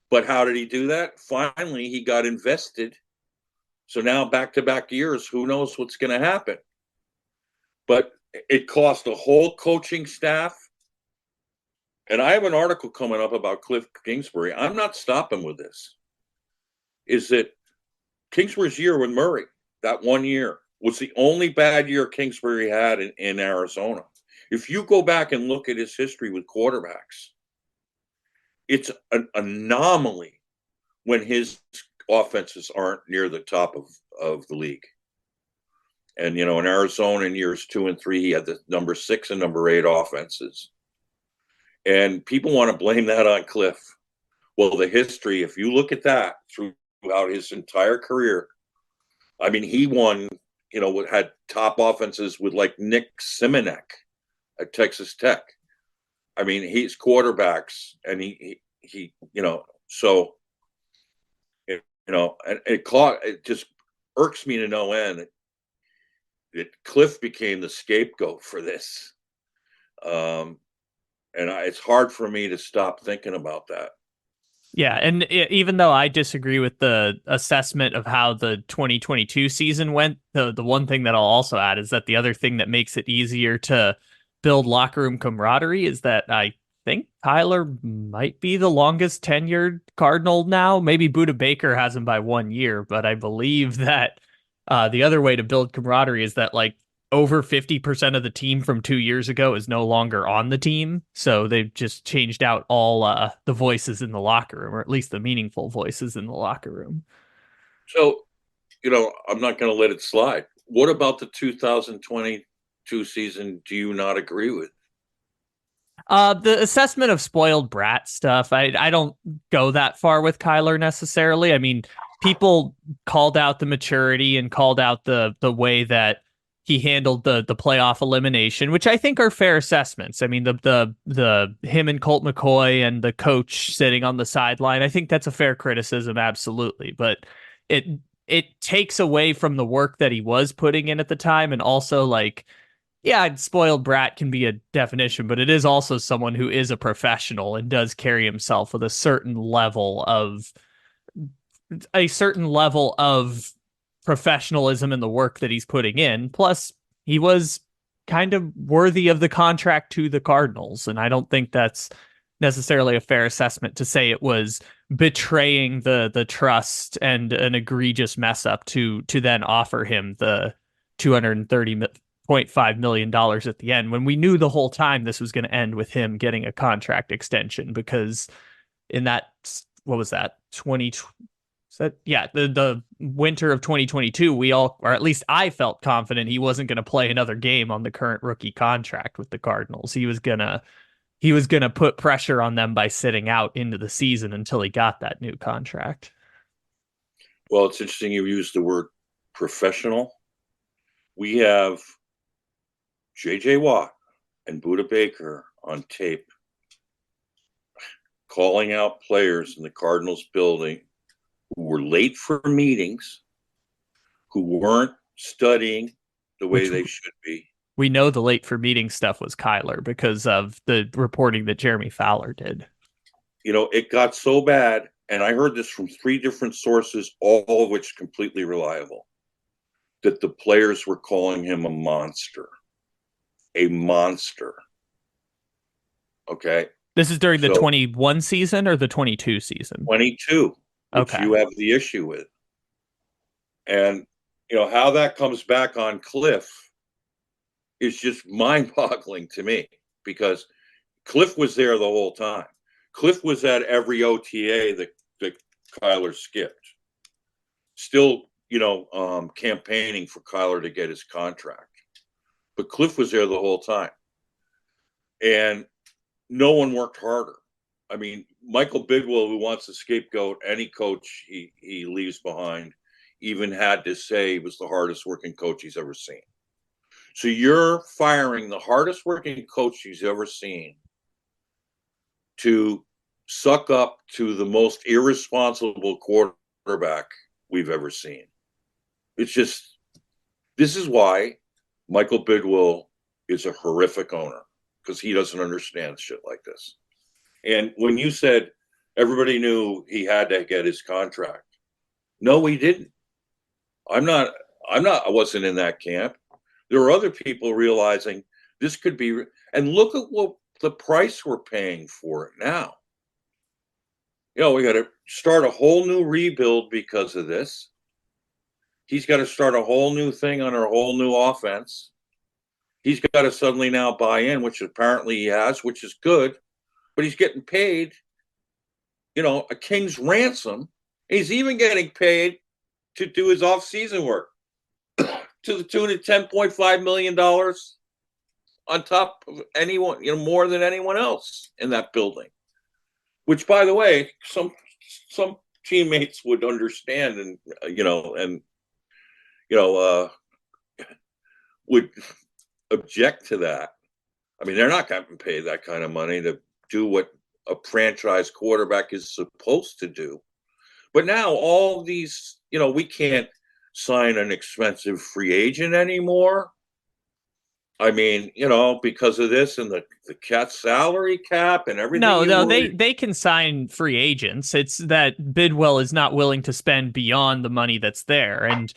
But how did he do that? Finally, he got invested. So now back-to-back years, who knows what's going to happen? But it cost a whole coaching staff. And I have an article coming up about Cliff Kingsbury. I'm not stopping with this. Is that Kingsbury's year with Murray, that 1 year, was the only bad year Kingsbury had in Arizona. If you go back and look at his history with quarterbacks, it's an anomaly when his offenses aren't near the top of the league. And, in Arizona in years 2 and 3, he had the number 6 and number 8 offenses. And people want to blame that on Cliff. Well, the history, if you look at that throughout his entire career, I mean, he won, had top offenses with like Nick Simonek at Texas Tech. I mean, he's quarterbacks, and he so, and it just irks me to no end that Cliff became the scapegoat for this. And it's hard for me to stop thinking about that. Yeah, and even though I disagree with the assessment of how the 2022 season went, the one thing that I'll also add is that the other thing that makes it easier to build locker room camaraderie is that I think Tyler might be the longest tenured Cardinal now. Maybe Budda Baker has him by 1 year, but I believe that the other way to build camaraderie is that like over 50% of the team from 2 years ago is no longer on the team. So they've just changed out all the voices in the locker room, or at least the meaningful voices in the locker room. So, I'm not going to let it slide. What about the 2022 season do you not agree with? The assessment of spoiled brat stuff, I don't go that far with Kyler necessarily. I mean, people called out the maturity and called out the way that he handled the playoff elimination, which I think are fair assessments. I mean, the him and Colt McCoy and the coach sitting on the sideline, I think that's a fair criticism, absolutely. But it takes away from the work that he was putting in at the time, and also like, yeah, spoiled brat can be a definition, but it is also someone who is a professional and does carry himself with a certain level of professionalism in the work that he's putting in. Plus, he was kind of worthy of the contract to the Cardinals, and I don't think that's necessarily a fair assessment to say it was betraying the trust and an egregious mess up to then offer him the $230.5 million at the end, when we knew the whole time this was going to end with him getting a contract extension, because in that, what was that, So yeah, the winter of 2022, we all, or at least I felt confident he wasn't going to play another game on the current rookie contract with the Cardinals. He was gonna put pressure on them by sitting out into the season until he got that new contract. Well, it's interesting you used the word professional. We have J.J. Watt and Budda Baker on tape calling out players in the Cardinals building who were late for meetings, who weren't studying the way they should be. We know the late for meeting stuff was Kyler because of the reporting that Jeremy Fowler did. It got so bad, and I heard this from 3 different sources, all of which completely reliable, that the players were calling him a monster. A monster. Okay. This is during the 21 season or the 22 season? 22, which Okay. you have the issue with. And, how that comes back on Cliff is just mind-boggling to me, because Cliff was there the whole time. Cliff was at every OTA that Kyler skipped. Still, campaigning for Kyler to get his contract. But Cliff was there the whole time. And no one worked harder. I mean, Michael Bidwill, who wants to scapegoat any coach he leaves behind, even had to say he was the hardest working coach he's ever seen. So you're firing the hardest working coach he's ever seen to suck up to the most irresponsible quarterback we've ever seen. It's just, this is why Michael Bidwill is a horrific owner, because he doesn't understand shit like this. And when you said everybody knew he had to get his contract, no, he didn't. I wasn't in that camp. There were other people realizing this could be, and look at what the price we're paying for it now. We got to start a whole new rebuild because of this. He's got to start a whole new thing on our whole new offense. He's got to suddenly now buy in, which apparently he has, which is good, but he's getting paid, a king's ransom. He's even getting paid to do his off-season work to the tune of $10.5 million on top of anyone, more than anyone else in that building, which, by the way, some teammates would understand and, would object to that. I mean, they're not getting paid that kind of money to do what a franchise quarterback is supposed to do. But now all these, we can't sign an expensive free agent anymore. I mean, because of this and the cat salary cap and everything. No, they can sign free agents. It's that Bidwill is not willing to spend beyond the money that's there. And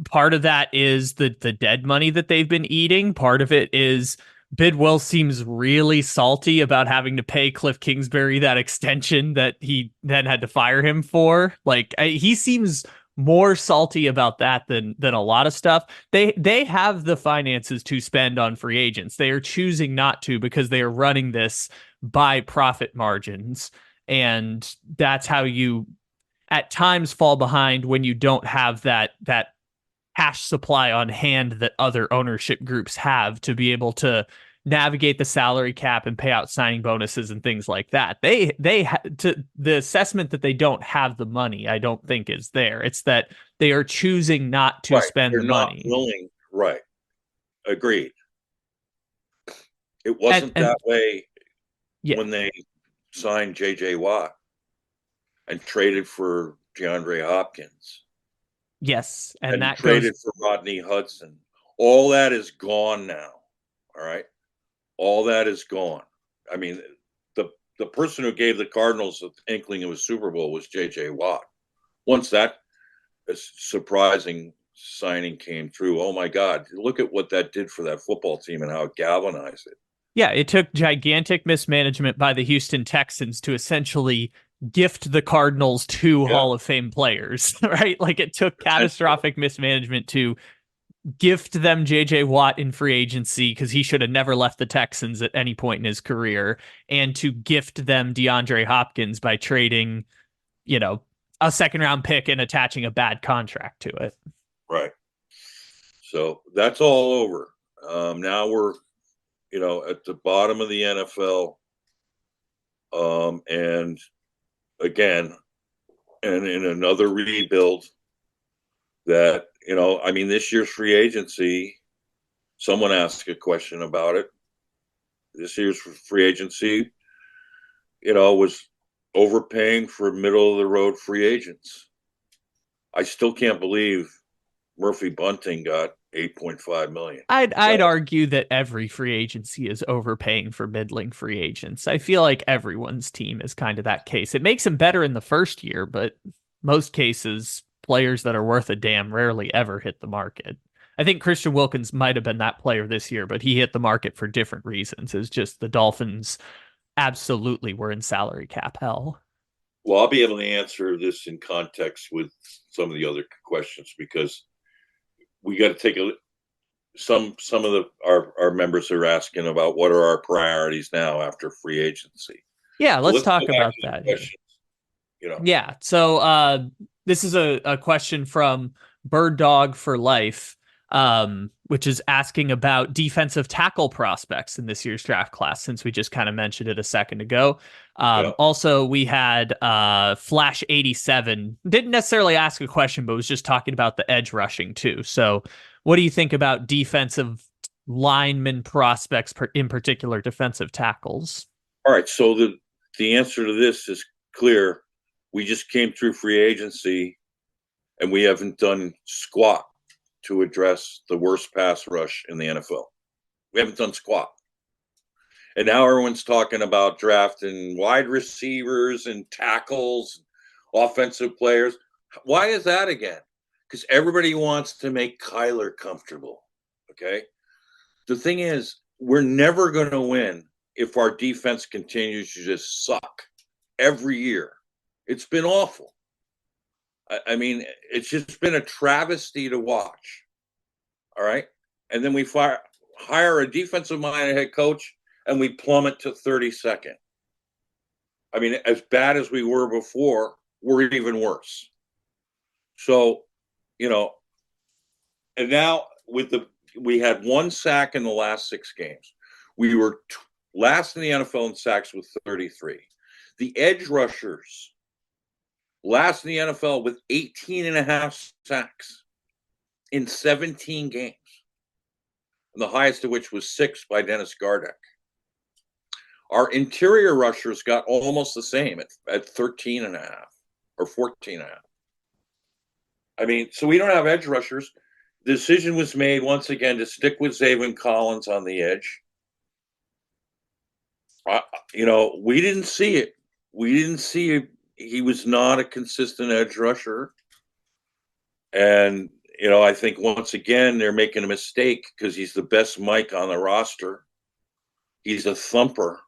part of that is the dead money that they've been eating. Part of it is Bidwill seems really salty about having to pay Cliff Kingsbury that extension that he then had to fire him for. Like, he seems more salty about that than a lot of stuff. They have the finances to spend on free agents. They are choosing not to because they are running this by profit margins. And that's how you at times fall behind when you don't have that cash supply on hand that other ownership groups have to be able to navigate the salary cap and pay out signing bonuses and things like that. The assessment that they don't have the money, I don't think is there. It's that they are choosing not to spend the money. Willing, right. Agreed. It wasn't that way when they signed J.J. Watt and traded for DeAndre Hopkins. Yes, and that traded for Rodney Hudson. All that is gone now. All right, all that is gone. I mean, the person who gave the Cardinals an inkling of a Super Bowl was J.J. Watt. Once that surprising signing came through, oh my God, look at what that did for that football team and how it galvanized it. Yeah, it took gigantic mismanagement by the Houston Texans to essentially gift the Cardinals two Hall of Fame players, right? Like, it took catastrophic mismanagement to gift them JJ Watt in free agency because he should have never left the Texans at any point in his career, and to gift them DeAndre Hopkins by trading, a second round pick and attaching a bad contract to it. Right. So that's all over. Now we're, at the bottom of the NFL. And again, and in another rebuild that, this year's free agency, someone asked a question about it. This year's free agency, was overpaying for middle of the road free agents. I still can't believe Murphy Bunting got $8.5 million. I'd argue that every free agency is overpaying for middling free agents. I feel like everyone's team is kind of that case. It makes them better in the first year, but most cases, players that are worth a damn rarely ever hit the market. I think Christian Wilkins might have been that player this year, but he hit the market for different reasons. It's just the Dolphins absolutely were in salary cap hell. Well, I'll be able to answer this in context with some of the other questions because we got to take some of our members are asking about what are our priorities now after free agency. Yeah, let's talk about that. Yeah. So this is a question from Bird Dog for Life, which is asking about defensive tackle prospects in this year's draft class, since we just kind of mentioned it a second ago. Also, we had Flash 87 didn't necessarily ask a question, but was just talking about the edge rushing too. So what do you think about defensive lineman prospects, in particular defensive tackles? All right. So the answer to this is clear. We just came through free agency and we haven't done squat to address the worst pass rush in the NFL. We haven't done squat. And now everyone's talking about drafting wide receivers and tackles, offensive players. Why is that again? Because everybody wants to make Kyler comfortable. Okay. The thing is, we're never going to win if our defense continues to just suck every year. It's been awful. I mean, it's just been a travesty to watch. All right. And then we hire a defensive-minded head coach and we plummet to 32nd. I mean, as bad as we were before, we're even worse. So, and now we had one sack in the last 6 games. We were last in the NFL in sacks with 33. The edge rushers last in the NFL with 18 and a half sacks in 17 games. And the highest of which was 6 by Dennis Gardeck. Our interior rushers got almost the same at 13 and a half or 14 and a half. I mean, so we don't have edge rushers. The decision was made once again to stick with Zaven Collins on the edge. We didn't see it. We didn't see it. He was not a consistent edge rusher. And, I think once again, they're making a mistake because he's the best Mike on the roster. He's a thumper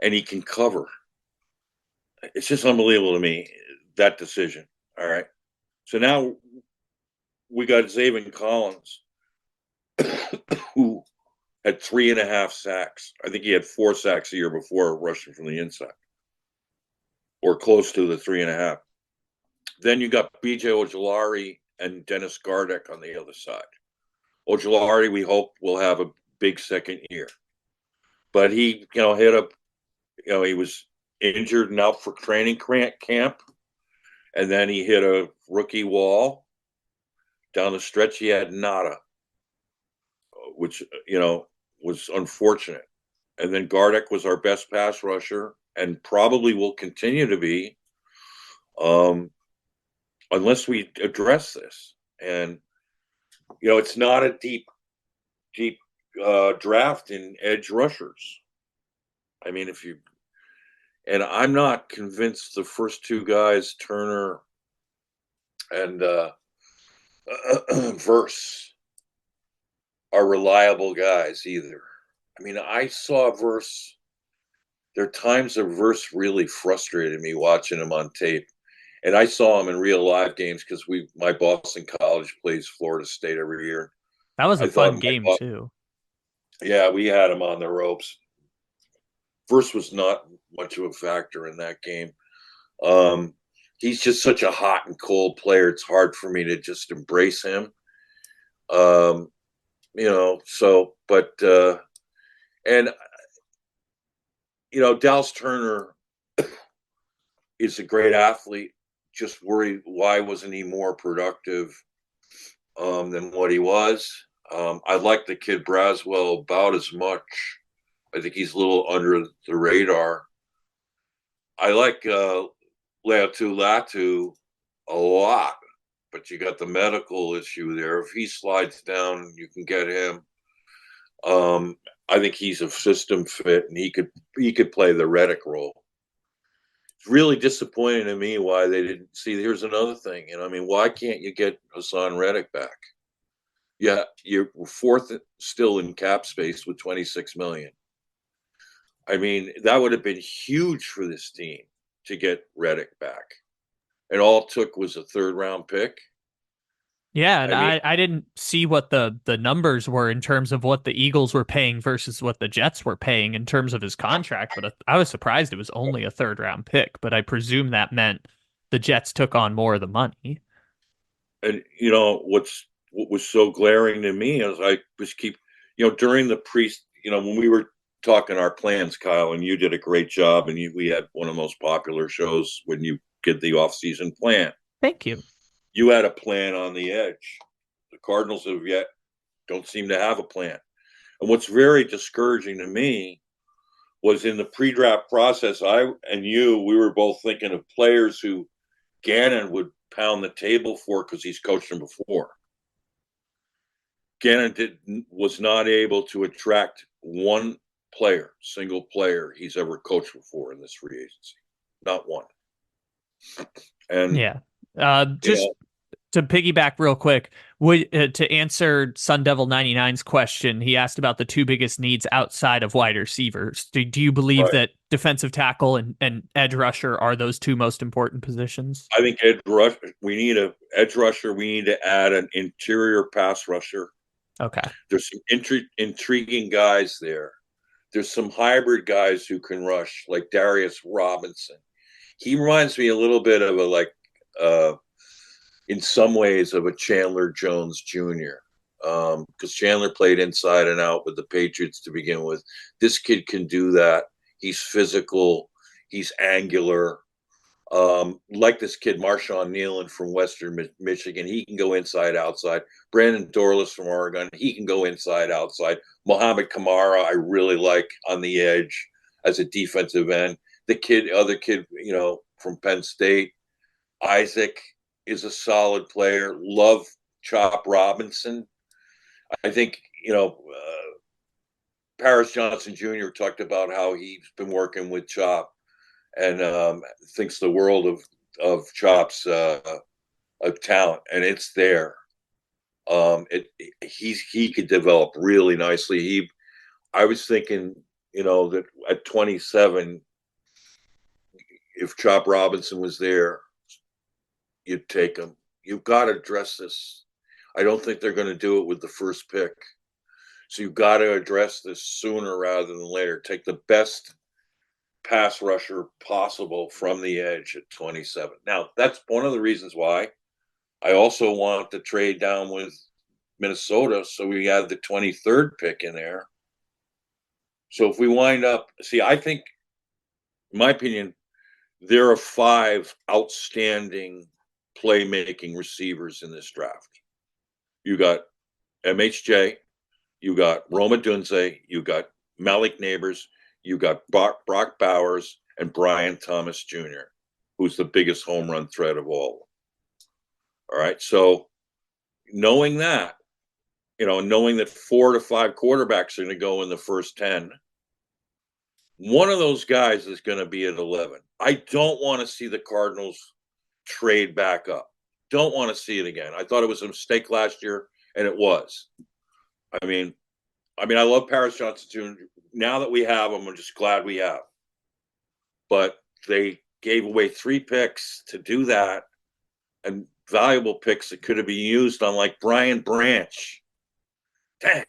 and he can cover. It's just unbelievable to me, that decision. All right. So now we got Zaven Collins, who had 3.5 sacks. I think he had 4 sacks a year before rushing from the inside, or close to the 3.5. Then you got BJ Ojulari and Dennis Gardeck on the other side. Ojulari, we hope, will have a big second year. But he, hit up, he was injured and out for training camp. And then he hit a rookie wall. Down the stretch, he had nada, which, was unfortunate. And then Gardeck was our best pass rusher and probably will continue to be unless we address this. And, it's not a deep draft in edge rushers. I mean, and I'm not convinced the first 2 guys, Turner and Verse, are reliable guys either. I mean, I saw Verse. There are times that Verse really frustrated me watching him on tape. And I saw him in real live games because my Boston College plays Florida State every year. That was a fun game too. Yeah, we had him on the ropes. Verse was not much of a factor in that game. he's just such a hot and cold player. It's hard for me to just embrace him. And Dallas Turner is a great athlete. Just worried, why wasn't he more productive than what he was? I like the kid Braswell about as much. I think he's a little under the radar. I like Latu Latu a lot, but you got the medical issue there. If he slides down, you can get him. I think he's a system fit, and he could play the Reddick role. It's really disappointing to me why they didn't see. Here's another thing, why can't you get Hassan Reddick back? Yeah, you're fourth still in cap space with $26 million. That would have been huge for this team to get Reddick back, and all it took was a third-round pick. Yeah, and I didn't see what the numbers were in terms of what the Eagles were paying versus what the Jets were paying in terms of his contract, but I was surprised it was only a third-round pick, but I presume that meant the Jets took on more of the money. And, what was so glaring to me is I just keep, during the when we were talking our plans, Kyle, and you did a great job, and we had one of the most popular shows when you did the off-season plan. Thank you. You had a plan on the edge. The Cardinals don't seem to have a plan. And what's very discouraging to me was in the pre-draft process, we were both thinking of players who Gannon would pound the table for because he's coached them before. Gannon was not able to attract one single player he's ever coached before in this free agency. Not one. And yeah. To piggyback real quick, to answer Sun Devil 99's question, he asked about the two biggest needs outside of wide receivers. Do you believe that defensive tackle and edge rusher are those two most important positions? I think we need an edge rusher. We need to add an interior pass rusher. Okay. There's some intriguing guys there. There's some hybrid guys who can rush, like Darius Robinson. He reminds me a little bit of in some ways of a Chandler Jones Jr. Because Chandler played inside and out with the Patriots to begin with. This kid can do that. He's physical. He's angular. Like this kid, Marshawn Nealon from Western Michigan. He can go inside, outside. Brandon Dorlus from Oregon. He can go inside, outside. Mohamed Kamara, I really like on the edge as a defensive end. The other kid, from Penn State, Isaac, is a solid player. Love Chop Robinson. I think, Paris Johnson Jr. talked about how he's been working with Chop and thinks the world of Chop's talent, and it's there. He could develop really nicely. I was thinking, that at 27, if Chop Robinson was there, you'd take him. You've got to address this. I don't think they're going to do it with the first pick. So you've got to address this sooner rather than later. Take the best pass rusher possible from the edge at 27. Now, that's one of the reasons why I also want to trade down with Minnesota, so we have the 23rd pick in there. So if we wind up, I think, in my opinion, there are 5 outstanding playmaking receivers in this draft. You got MHJ, you got Roma Dunze, you got Malik Neighbors, you got Brock Bowers, and Brian Thomas Jr., who's the biggest home run threat of all. All right, so knowing that, knowing that 4 to 5 quarterbacks are going to go in the first 10, one of those guys is going to be at 11. I don't want to see the Cardinals trade back up. Don't want to see it again. I thought it was a mistake last year, and it was. I love Paris Johnson Jr. Now that we have him, I'm just glad we have. But they gave away 3 picks to do that, and valuable picks that could have been used on, like, Brian Branch. Dang.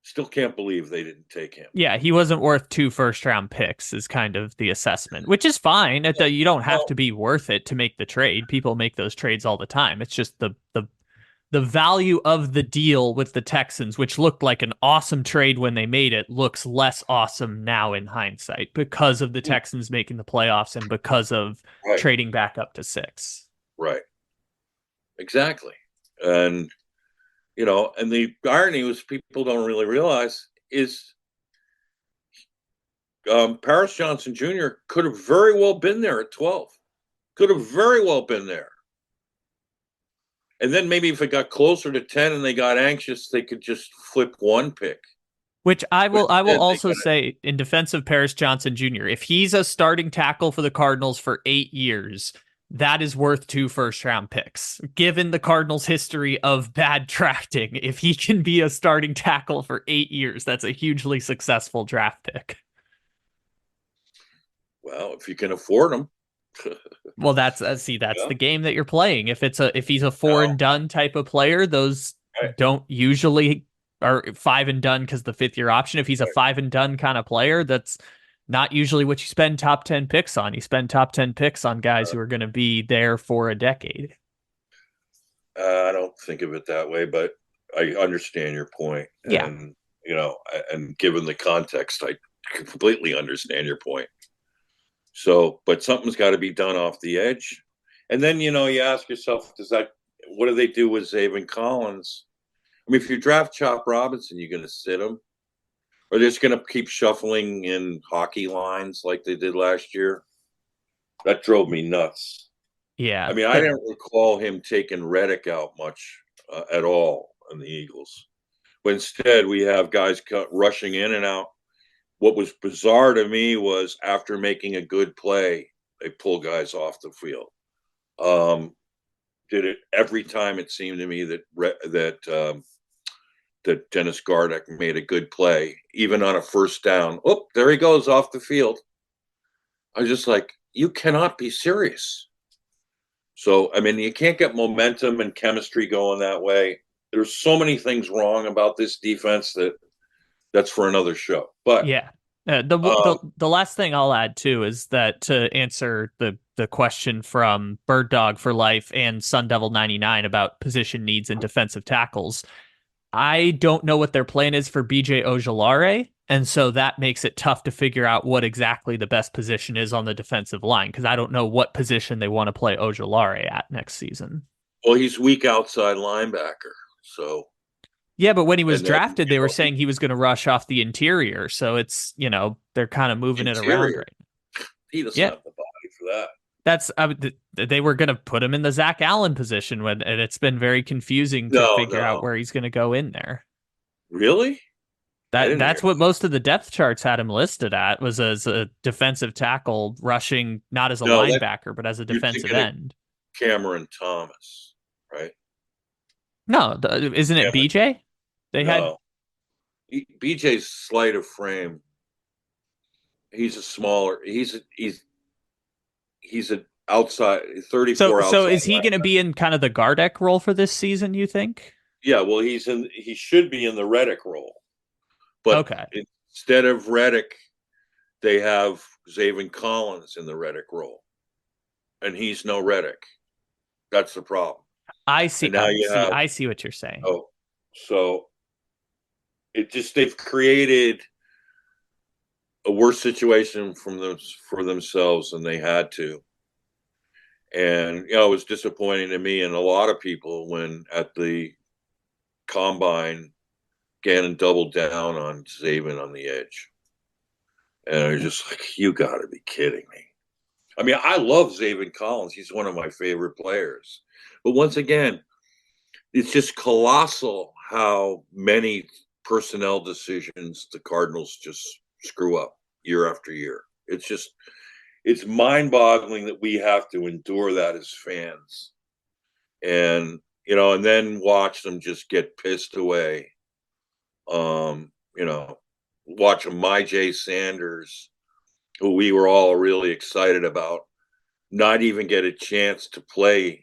Still can't believe they didn't take him. Yeah, he wasn't worth 2 first-round picks is kind of the assessment, which is fine. You don't have to be worth it to make the trade. People make those trades all the time. It's just the value of the deal with the Texans, which looked like an awesome trade when they made it, looks less awesome now in hindsight because of the Texans making the playoffs and because of trading back up to 6. Right. Exactly. And, and the irony was people don't really realize is Paris Johnson Jr. could have very well been there at 12. Could have very well been there. And then maybe if it got closer to 10 and they got anxious, they could just flip one pick. Which I will also say in defense of Paris Johnson Jr., if he's a starting tackle for the Cardinals for 8 years, that is worth 2 first-round picks. Given the Cardinals' history of bad drafting, if he can be a starting tackle for 8 years, that's a hugely successful draft pick. Well, if you can afford them. Well, that's the game that you're playing. If he's a 4 and done type of player, those don't usually are 5 and done because the 5th-year option. If he's a 5 and done kind of player, that's not usually what you spend top 10 picks on. You spend top 10 picks on guys who are going to be there for a decade. I don't think of it that way, but I understand your point. Yeah. And, and given the context, I completely understand your point. So, but something's got to be done off the edge. And then, you ask yourself, what do they do with Zaven Collins? I mean, if you draft Chop Robinson, you're going to sit him? Or they're just going to keep shuffling in hockey lines like they did last year? That drove me nuts. Yeah. I mean, I didn't recall him taking Reddick out much at all in the Eagles. But instead, we have guys rushing in and out. What was bizarre to me was after making a good play, they pull guys off the field. Did it every time it seemed to me that Dennis Gardeck made a good play, even on a first down. Oh, there he goes off the field. I was just like, you cannot be serious. So, I mean, you can't get momentum and chemistry going that way. There's so many things wrong about this defense that's for another show. But yeah, the last thing I'll add too is that to answer the question from Bird Dog for Life and Sun Devil 99 about position needs and defensive tackles, I don't know what their plan is for BJ Ojulari, and so that makes it tough to figure out what exactly the best position is on the defensive line because I don't know what position they want to play Ojulari at next season. Well, he's weak outside linebacker, so. Yeah, but when he was drafted, they were saying he was going to rush off the interior. So it's, they're kind of moving it around right now. He doesn't have the body for that. They were going to put him in the Zach Allen position and it's been very confusing to figure out where he's going to go in there. Really? That's what most of the depth charts had him listed at, was as a defensive tackle rushing, not as a linebacker, but as a defensive end. Cameron Thomas, right? No, isn't it BJ? BJ's slight of frame. He's a smaller. He's an outside 34. So is he going to be in kind of the Gardeck role for this season? You think? Yeah, well, he should be in the Reddick role, but instead of Reddick, they have Zaven Collins in the Reddick role, and he's no Reddick. That's the problem. I see. I see what you're saying. Oh, so they've created a worse situation for themselves than they had to. And, it was disappointing to me and a lot of people when at the combine, Gannon doubled down on Zaven on the edge. And I was just like, you got to be kidding me. I mean, I love Zaven Collins. He's one of my favorite players. But once again, it's just colossal how many personnel decisions the Cardinals just screw up year after year. It's mind-boggling that we have to endure that as fans. And, and then watch them just get pissed away. Watch Myjai Sanders, who we were all really excited about, not even get a chance to play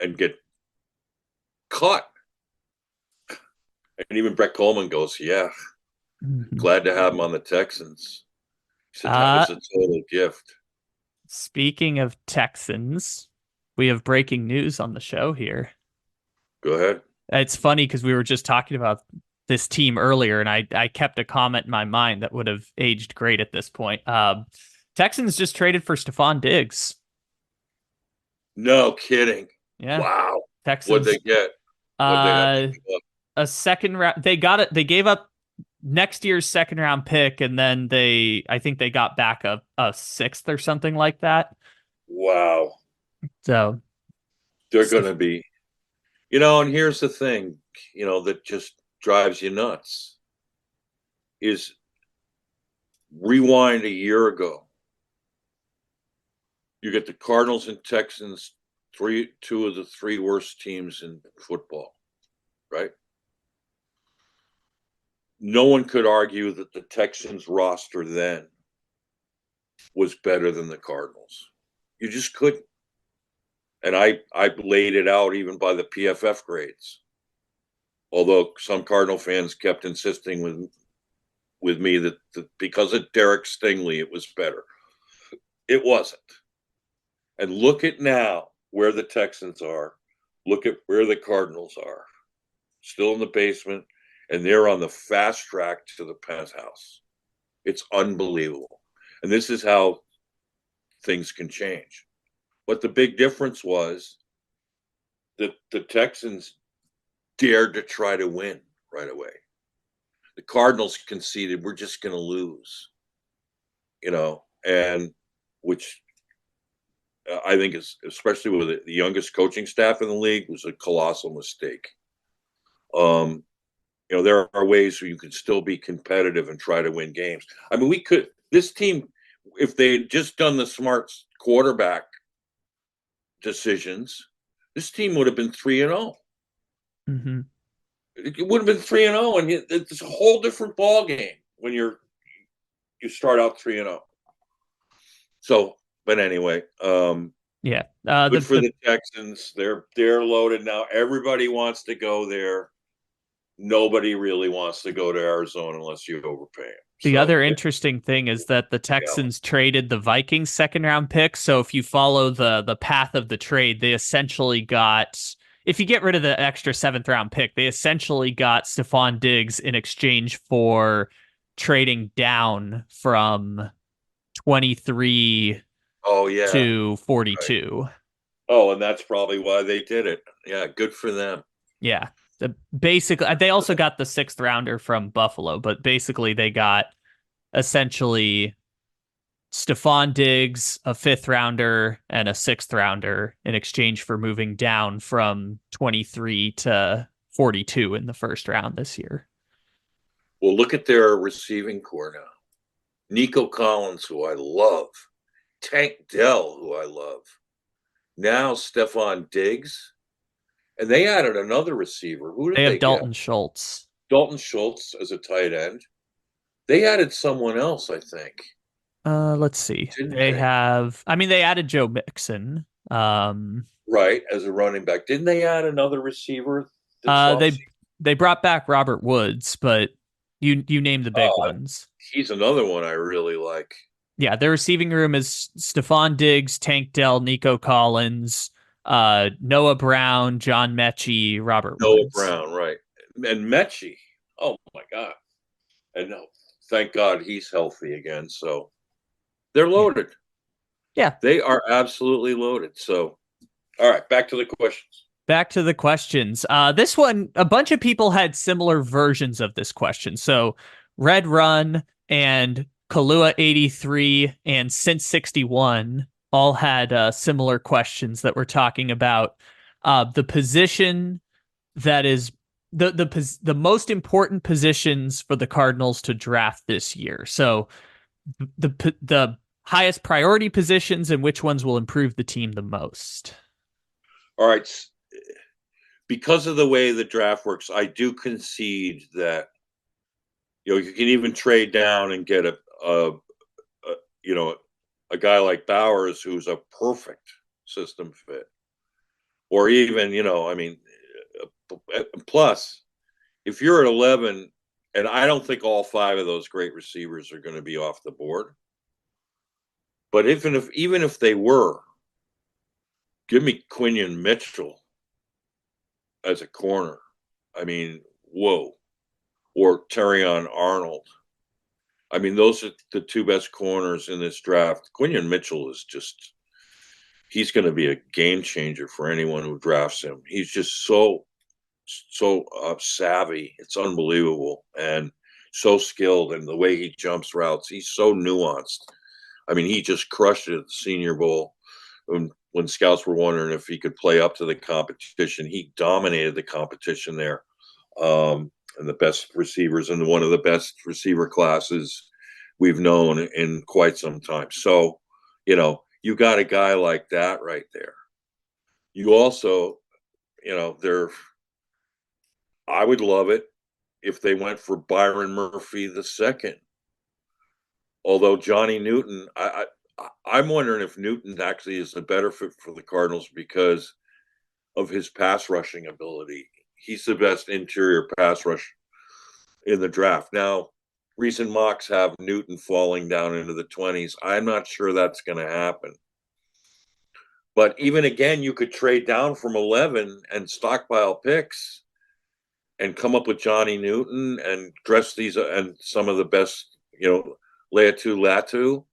and get cut. And even Brett Coleman goes, yeah, Mhm. glad to have him on the Texans. He said that Uh, was a total gift. Speaking of Texans, we have breaking news on the show here. Go ahead. It's funny because we were just talking about this team earlier, and I kept a comment in my mind that would have aged great at this point. Texans just traded for Stefon Diggs. No kidding. Yeah, Wow. What'd Texans. they get? What'd they have to Uh, give up? a second round. They got it. They gave up next year's second round pick, and then I think they got back a sixth or something like that. Wow. So, They're going Steph- to be, and here's the thing, that just drives you nuts is rewind a year ago. You get the Cardinals and Texans, two of the three worst teams in football, right? No one could argue that the Texans roster then was better than the Cardinals. You just couldn't. And I laid it out even by the PFF grades. Although some Cardinal fans kept insisting with me that because of Derek Stingley, it was better. It wasn't. And look at now where the Texans are. Look at where the Cardinals are. Still in the basement, and they're on the fast track to the penthouse. It's unbelievable. And this is how things can change. But the big difference was that the Texans dared to try to win right away. The Cardinals conceded, we're just going to lose, and which I think is, especially with the youngest coaching staff in the league, was a colossal mistake. There are ways where you can still be competitive and try to win games. I mean, this team, if they had just done the smart quarterback decisions, this team would have been 3-0. mm-hmm. It would have been 3-0, and it's a whole different ball game when you start out 3-0. So, but anyway, Yeah. good for the Texans. They're loaded now. Everybody wants to go there. Nobody really wants to go to Arizona unless you overpay them. The So, other interesting thing is that the Texans traded the Vikings second round pick. So if you follow the path of the trade, they essentially got, if you get rid of the extra seventh round pick, they essentially got Stefon Diggs in exchange for trading down from 23 to 42. Right. Oh, and that's probably why they did it. Yeah, good for them. Yeah. Basically, they also got the sixth rounder from Buffalo, but basically they got essentially Stefon Diggs, a fifth rounder, and a sixth rounder in exchange for moving down from 23 to 42 in the first round this year. Well, look at their receiving core now. Nico Collins, who I love. Tank Dell, who I love. Now Stefon Diggs. And they added another receiver. Who did They they have get? Dalton Schultz. Dalton Schultz as a tight end. They added someone else, I think. Let's see. They have, I mean, they added Joe Mixon. Right, as a running back. Didn't they add another receiver this they offseason? they brought back Robert Woods, but you name the big ones. He's another one I really like. Yeah, their receiving room is Stefon Diggs, Tank Dell, Nico Collins, Noah Brown, John Mechie, Robert Noah Woods. Brown, right. And Mechie. Oh my God. And no, thank God he's healthy again. So they're loaded. Yeah. They are absolutely loaded. So, all right, back to the questions. Back to the questions. This one, a bunch of people had similar versions of this question. So Red Run and Kalua 83 and Since 61 all had similar questions that were talking about the position that is the most important positions for the Cardinals to draft this year. So the highest priority positions and which ones will improve the team the most. All right. Because of the way the draft works, I do concede that you can even trade down and get a guy like Bowers who's a perfect system fit, or even I mean, plus if you're at 11, and I don't think all 5 of those great receivers are going to be off the board, but even if they were, give me Quinion Mitchell as a corner. I mean, whoa. Or Terrion Arnold. I mean, those are the 2 best corners in this draft. Quinion Mitchell is just, he's going to be a game changer for anyone who drafts him. He's just so savvy. It's unbelievable. And so skilled. And the way he jumps routes, he's so nuanced. I mean, he just crushed it at the Senior Bowl. When scouts were wondering if he could play up to the competition, he dominated the competition there. And the best receivers and one of the best receiver classes we've known in quite some time. So, you got a guy like that right there. You also, I would love it if they went for Byron Murphy II. Although Johnny Newton, I'm wondering if Newton actually is a better fit for the Cardinals because of his pass rushing ability. He's the best interior pass rush in the draft. Now, recent mocks have Newton falling down into the 20s. I'm not sure that's going to happen. But even again, you could trade down from 11 and stockpile picks and come up with Johnny Newton and dress these and some of the best, Leatu Latu.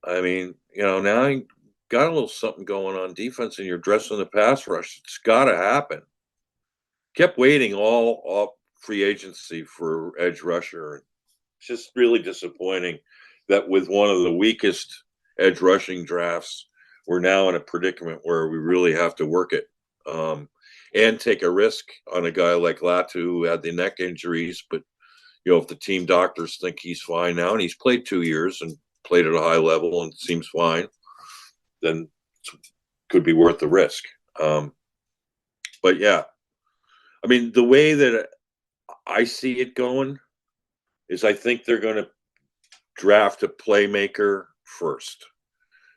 I mean, now you got a little something going on defense and you're dressing the pass rush. It's got to happen. Kept waiting all off free agency for edge rusher. It's just really disappointing that with one of the weakest edge rushing drafts, we're now in a predicament where we really have to work it and take a risk on a guy like Latu who had the neck injuries. But, if the team doctors think he's fine now, and he's played 2 years and played at a high level and seems fine, then it could be worth the risk. But yeah, I mean, the way that I see it going is I think they're going to draft a playmaker first.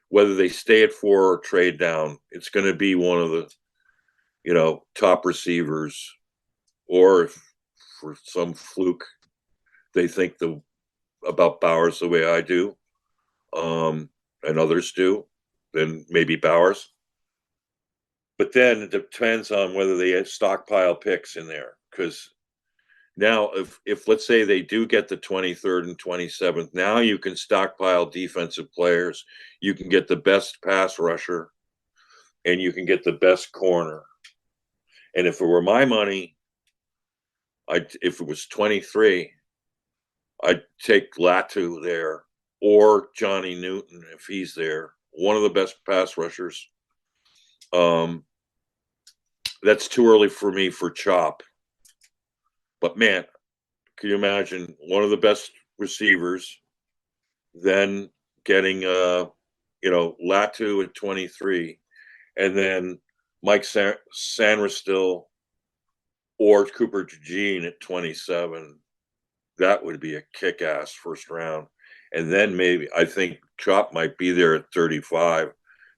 Whether they stay at 4 or trade down, it's going to be one of the, top receivers. Or if for some fluke they think about Bowers the way I do, and others do, then maybe Bowers. But then it depends on whether they stockpile picks in there. Because now, if let's say they do get the 23rd and 27th, now you can stockpile defensive players. You can get the best pass rusher, and you can get the best corner. And if it were my money, if it was 23, I'd take Latu there or Johnny Newton if he's there. One of the best pass rushers. That's too early for me for Chop. But man, can you imagine one of the best receivers, then getting Latu at 23, and then Mike Sanderstill or Cooper Jean at 27. That would be a kick-ass first round. And then maybe I think Chop might be there at 35.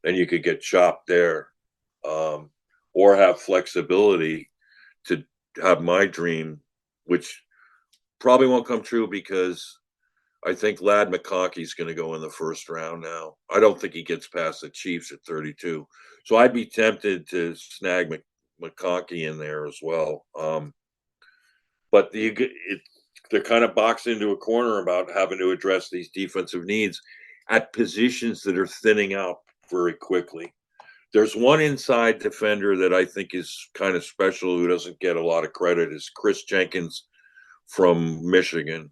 Then you could get Chop there, or have flexibility to have my dream, which probably won't come true because I think Ladd McConkey is going to go in the first round now. I don't think he gets past the Chiefs at 32. So I'd be tempted to snag McConkey in there as well. But they're kind of boxed into a corner about having to address these defensive needs at positions that are thinning out very quickly. There's one inside defender that I think is kind of special who doesn't get a lot of credit is Chris Jenkins from Michigan.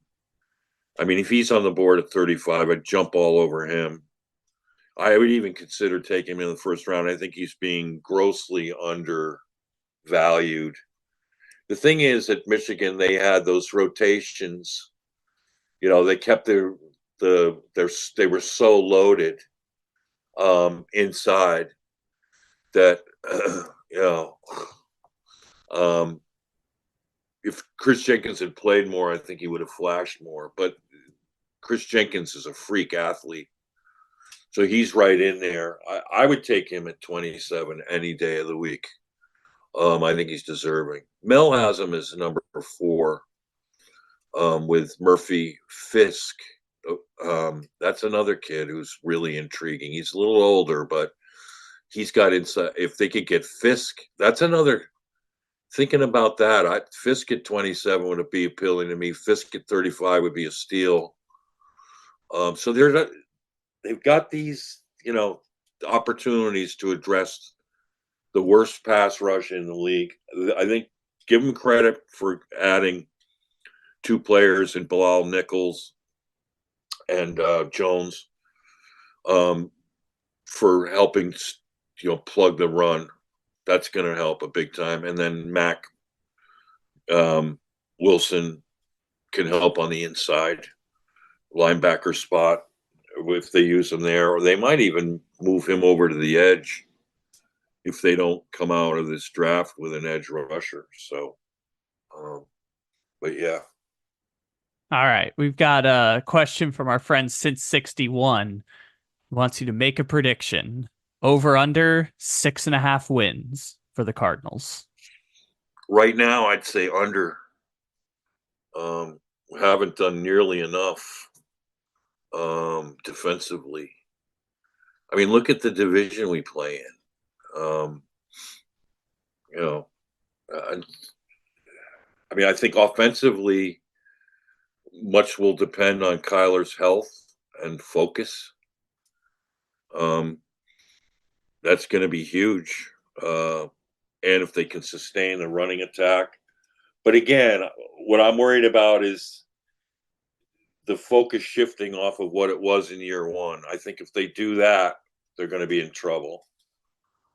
I mean, if he's on the board at 35, I'd jump all over him. I would even consider taking him in the first round. I think he's being grossly undervalued. The thing is, at Michigan, they had those rotations. They kept they were so loaded inside that if Chris Jenkins had played more, I think he would have flashed more. But Chris Jenkins is a freak athlete, so he's right in there. I would take him at 27 any day of the week. I think he's deserving. Mel has him as number 4, with Murphy Fisk. That's another kid who's really intriguing. He's a little older, but he's got inside. If they could get Fisk, that's another. Thinking about that, Fisk at 27 would be appealing to me. Fisk at 35 would be a steal. So they've got these, opportunities to address the worst pass rush in the league. I think give them credit for adding 2 players in Bilal Nichols and Jones, for helping, plug the run. That's going to help a big time. And then Mac Wilson can help on the inside linebacker spot if they use him there, or they might even move him over to the edge if they don't come out of this draft with an edge rusher. So, but yeah. All right. We've got a question from our friend Since 61. He wants you to make a prediction. Over under 6.5 wins for the Cardinals. Right now, I'd say under. We haven't done nearly enough defensively. I mean, look at the division we play in. I think offensively, much will depend on Kyler's health and focus. That's going to be huge. And if they can sustain the running attack. But again, what I'm worried about is the focus shifting off of what it was in year 1. I think if they do that, they're going to be in trouble.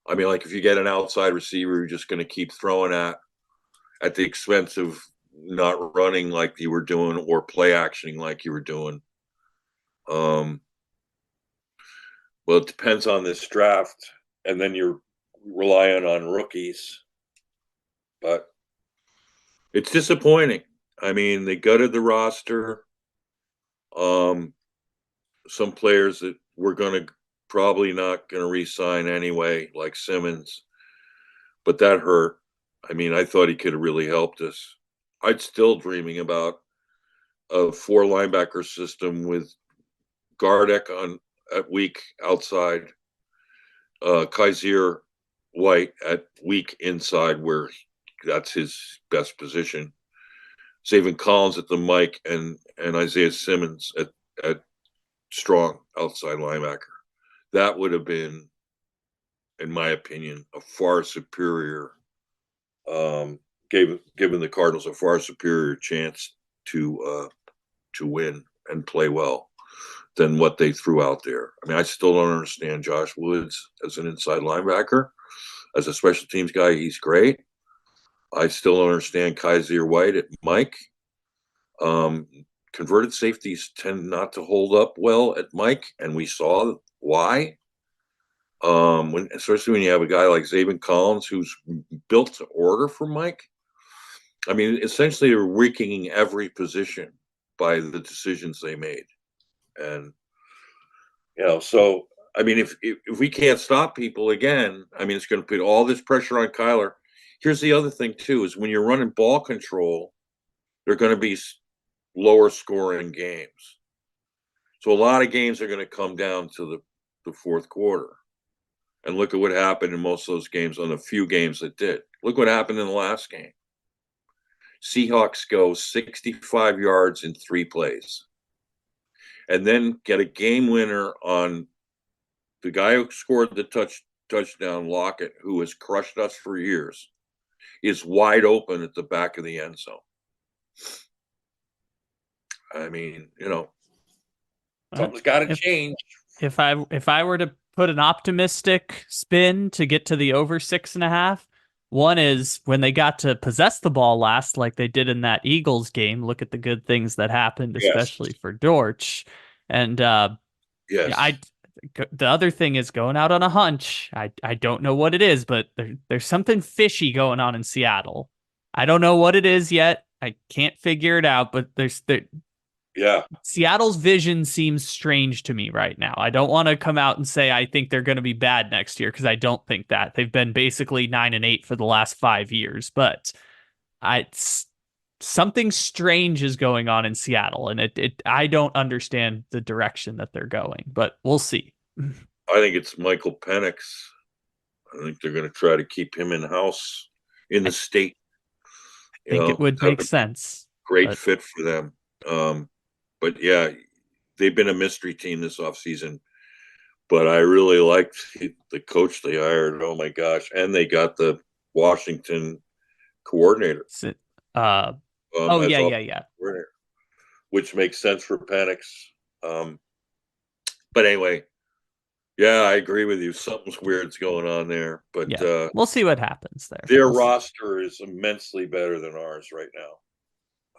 I mean, like if you get an outside receiver, you're just going to keep throwing at the expense of not running like you were doing or play actioning like you were doing. Well, it depends on this draft, and then you're relying on rookies. But it's disappointing. I mean, they gutted the roster. Some players that we're probably not going to re-sign anyway, like Simmons. But that hurt. I mean, I thought he could have really helped us. I'd still dreaming about a 4 linebacker system with Gardeck at weak outside, Kaiser White at weak inside, where that's his best position. Zaven Collins at the mic and Isaiah Simmons at strong outside linebacker. That would have been, in my opinion, a far superior, given the Cardinals a far superior chance to win and play well than what they threw out there. I mean, I still don't understand Josh Woods as an inside linebacker. As a special teams guy, he's great. I still don't understand Kaiser White at Mike. Converted safeties tend not to hold up well at Mike, and we saw why. Especially when you have a guy like Zaven Collins who's built to order for Mike. I mean, essentially they're weakening every position by the decisions they made. And, so, I mean, if we can't stop people again, I mean, it's going to put all this pressure on Kyler. Here's the other thing, too, is when you're running ball control, they're going to be lower scoring games. So a lot of games are going to come down to the fourth quarter. And look at what happened in most of those games, on the few games that did. Look what happened in the last game. Seahawks go 65 yards in 3 plays. And then get a game winner on the guy who scored the touchdown, Lockett, who has crushed us for years, is wide open at the back of the end zone. I mean, something's got to change. If I were to put an optimistic spin to get to the over 6.5, one is when they got to possess the ball last, like they did in that Eagles game. Look at the good things that happened, especially for Dortch. And yes, the other thing is going out on a hunch. I don't know what it is, but there's something fishy going on in Seattle. I don't know what it is yet. I can't figure it out, but Yeah. Seattle's vision seems strange to me right now. I don't want to come out and say I think they're going to be bad next year because I don't think that. They've been basically 9-8 for the last 5 years, but something strange is going on in Seattle, and I don't understand the direction that they're going, but we'll see. I think it's Michael Penix. I think they're going to try to keep him in house in the I state. think it would That make would be sense. great But fit for them. But yeah, they've been a mystery team this offseason. But I really liked the coach they hired. Oh my gosh. And they got the Washington coordinator uh oh as yeah, offensive yeah, yeah. coordinator, which makes sense for Penix. But anyway, yeah, I agree with you. Something's weird's going on there. But Yeah. We'll see what happens there. their roster is immensely better than ours right now.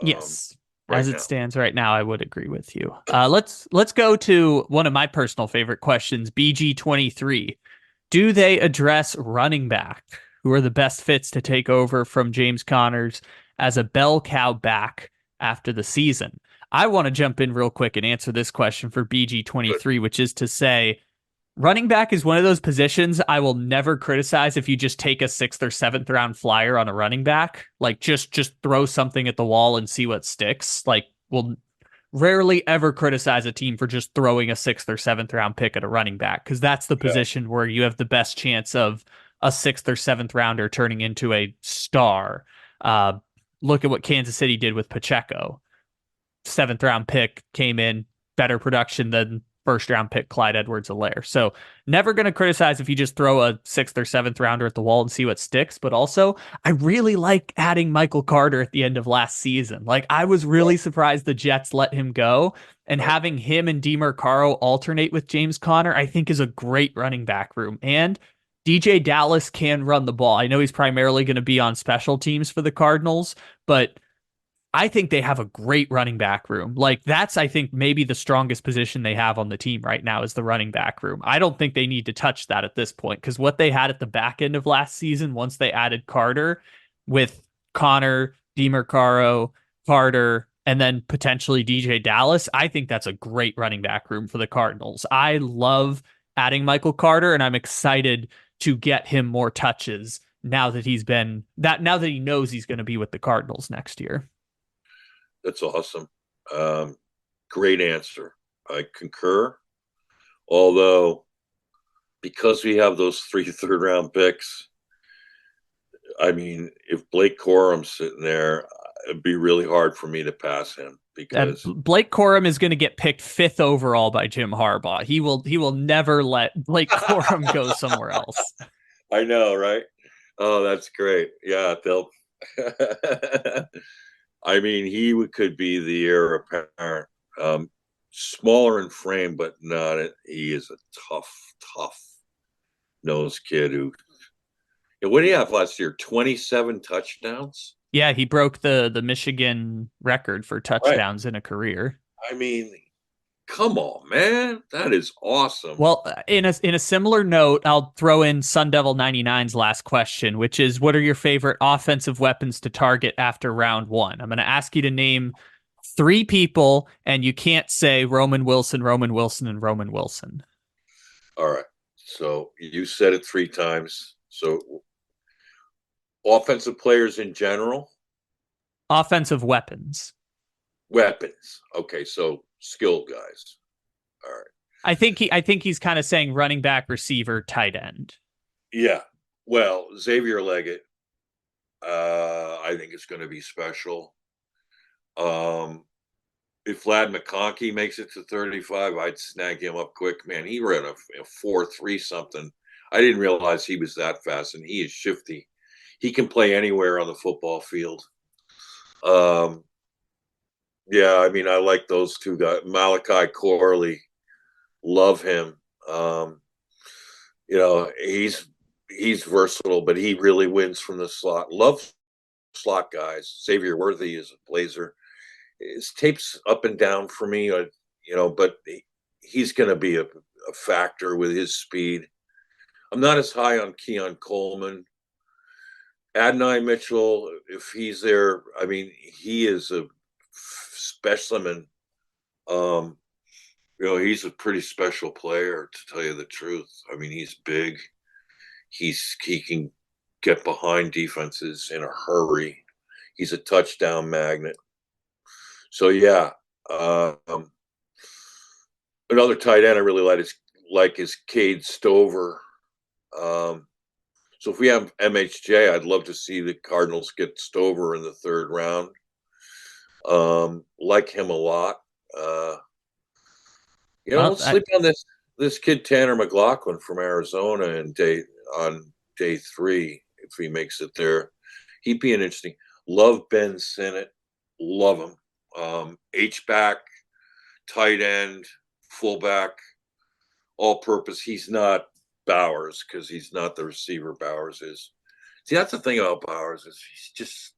Yes. Right As it now. stands right now, I would agree with you. Let's go to one of my personal favorite questions, BG23. Do they address running back, who are the best fits to take over from James Connors as a bell cow back after the season? I want to jump in real quick and answer this question for BG23, which is to say, running back is one of those positions I will never criticize if you just take a 6th or 7th round flyer on a running back. Like just throw something at the wall and see what sticks. Like we'll rarely ever criticize a team for just throwing a 6th or 7th round pick at a running back because that's the position where you have the best chance of a 6th or 7th rounder turning into a star. Look at what Kansas City did with Pacheco. 7th round pick came in, better production than first round pick Clyde Edwards-Helaire. So never going to criticize if you just throw a 6th or 7th rounder at the wall and see what sticks. But also, I really like adding Michael Carter at the end of last season. Like I was really surprised the Jets let him go, and having him and DeMarcaro alternate with James Conner, I think is a great running back room. And DJ Dallas can run the ball. I know he's primarily going to be on special teams for the Cardinals, but I think they have a great running back room. Like that's, I think, maybe the strongest position they have on the team right now is the running back room. I don't think they need to touch that at this point because what they had at the back end of last season, once they added Carter with Connor, DeMarcaro, Carter, and then potentially DJ Dallas, I think that's a great running back room for the Cardinals. I love adding Michael Carter, and I'm excited to get him more touches now that now that he knows he's going to be with the Cardinals next year. That's awesome. Great answer. I concur. Although, because we have those 3 third-round picks, I mean, if Blake Corum's sitting there, it'd be really hard for me to pass him because Blake Corum is going to get picked 5th overall by Jim Harbaugh. He will never let Blake Corum go somewhere else. I know, right? Oh, that's great. Yeah, they'll. I mean, could be the heir apparent. Smaller in frame, but not. He is a tough nosed kid who. What did he have last year? 27 touchdowns. Yeah, he broke the Michigan record for touchdowns in a career. I mean, come on, man, that is awesome. Well, in a similar note, I'll throw in Sun Devil 99's last question, which is, what are your favorite offensive weapons to target after round 1? I'm going to ask you to name 3 people, and you can't say Roman Wilson, and Roman Wilson. All right. So you said it 3 times. So offensive players in general? Offensive weapons. Weapons. Okay, so skilled guys. All right. I think he's kind of saying running back, receiver, tight end. Yeah. Well, Xavier Leggett, I think it's going to be special. If Vlad McConkey makes it to 35, I'd snag him up quick. Man, he ran a 4.3 something. I didn't realize he was that fast, and he is shifty. He can play anywhere on the football field. Yeah, I mean, I like those 2 guys. Malachi Corley, love him. He's versatile, but he really wins from the slot. Love slot guys. Xavier Worthy is a blazer. His tape's up and down for me, but he's going to be a factor with his speed. I'm not as high on Keon Coleman. Adonai Mitchell, if he's there, I mean, he is a specimen Um, he's a pretty special player, to tell you the truth. I mean, he's big. He can get behind defenses in a hurry. He's a touchdown magnet. So yeah, another tight end I really like is Cade Stover. So if we have MHJ, I'd love to see the Cardinals get Stover in the third round. Like him a lot. Well, Let's sleep on this kid Tanner McLaughlin from Arizona on day 3 if he makes it there. He'd be an interesting. Love Ben Sinnott. Love him. H-back, tight end, fullback, all-purpose. He's not Bowers because he's not the receiver Bowers is. See, that's the thing about Bowers is he's just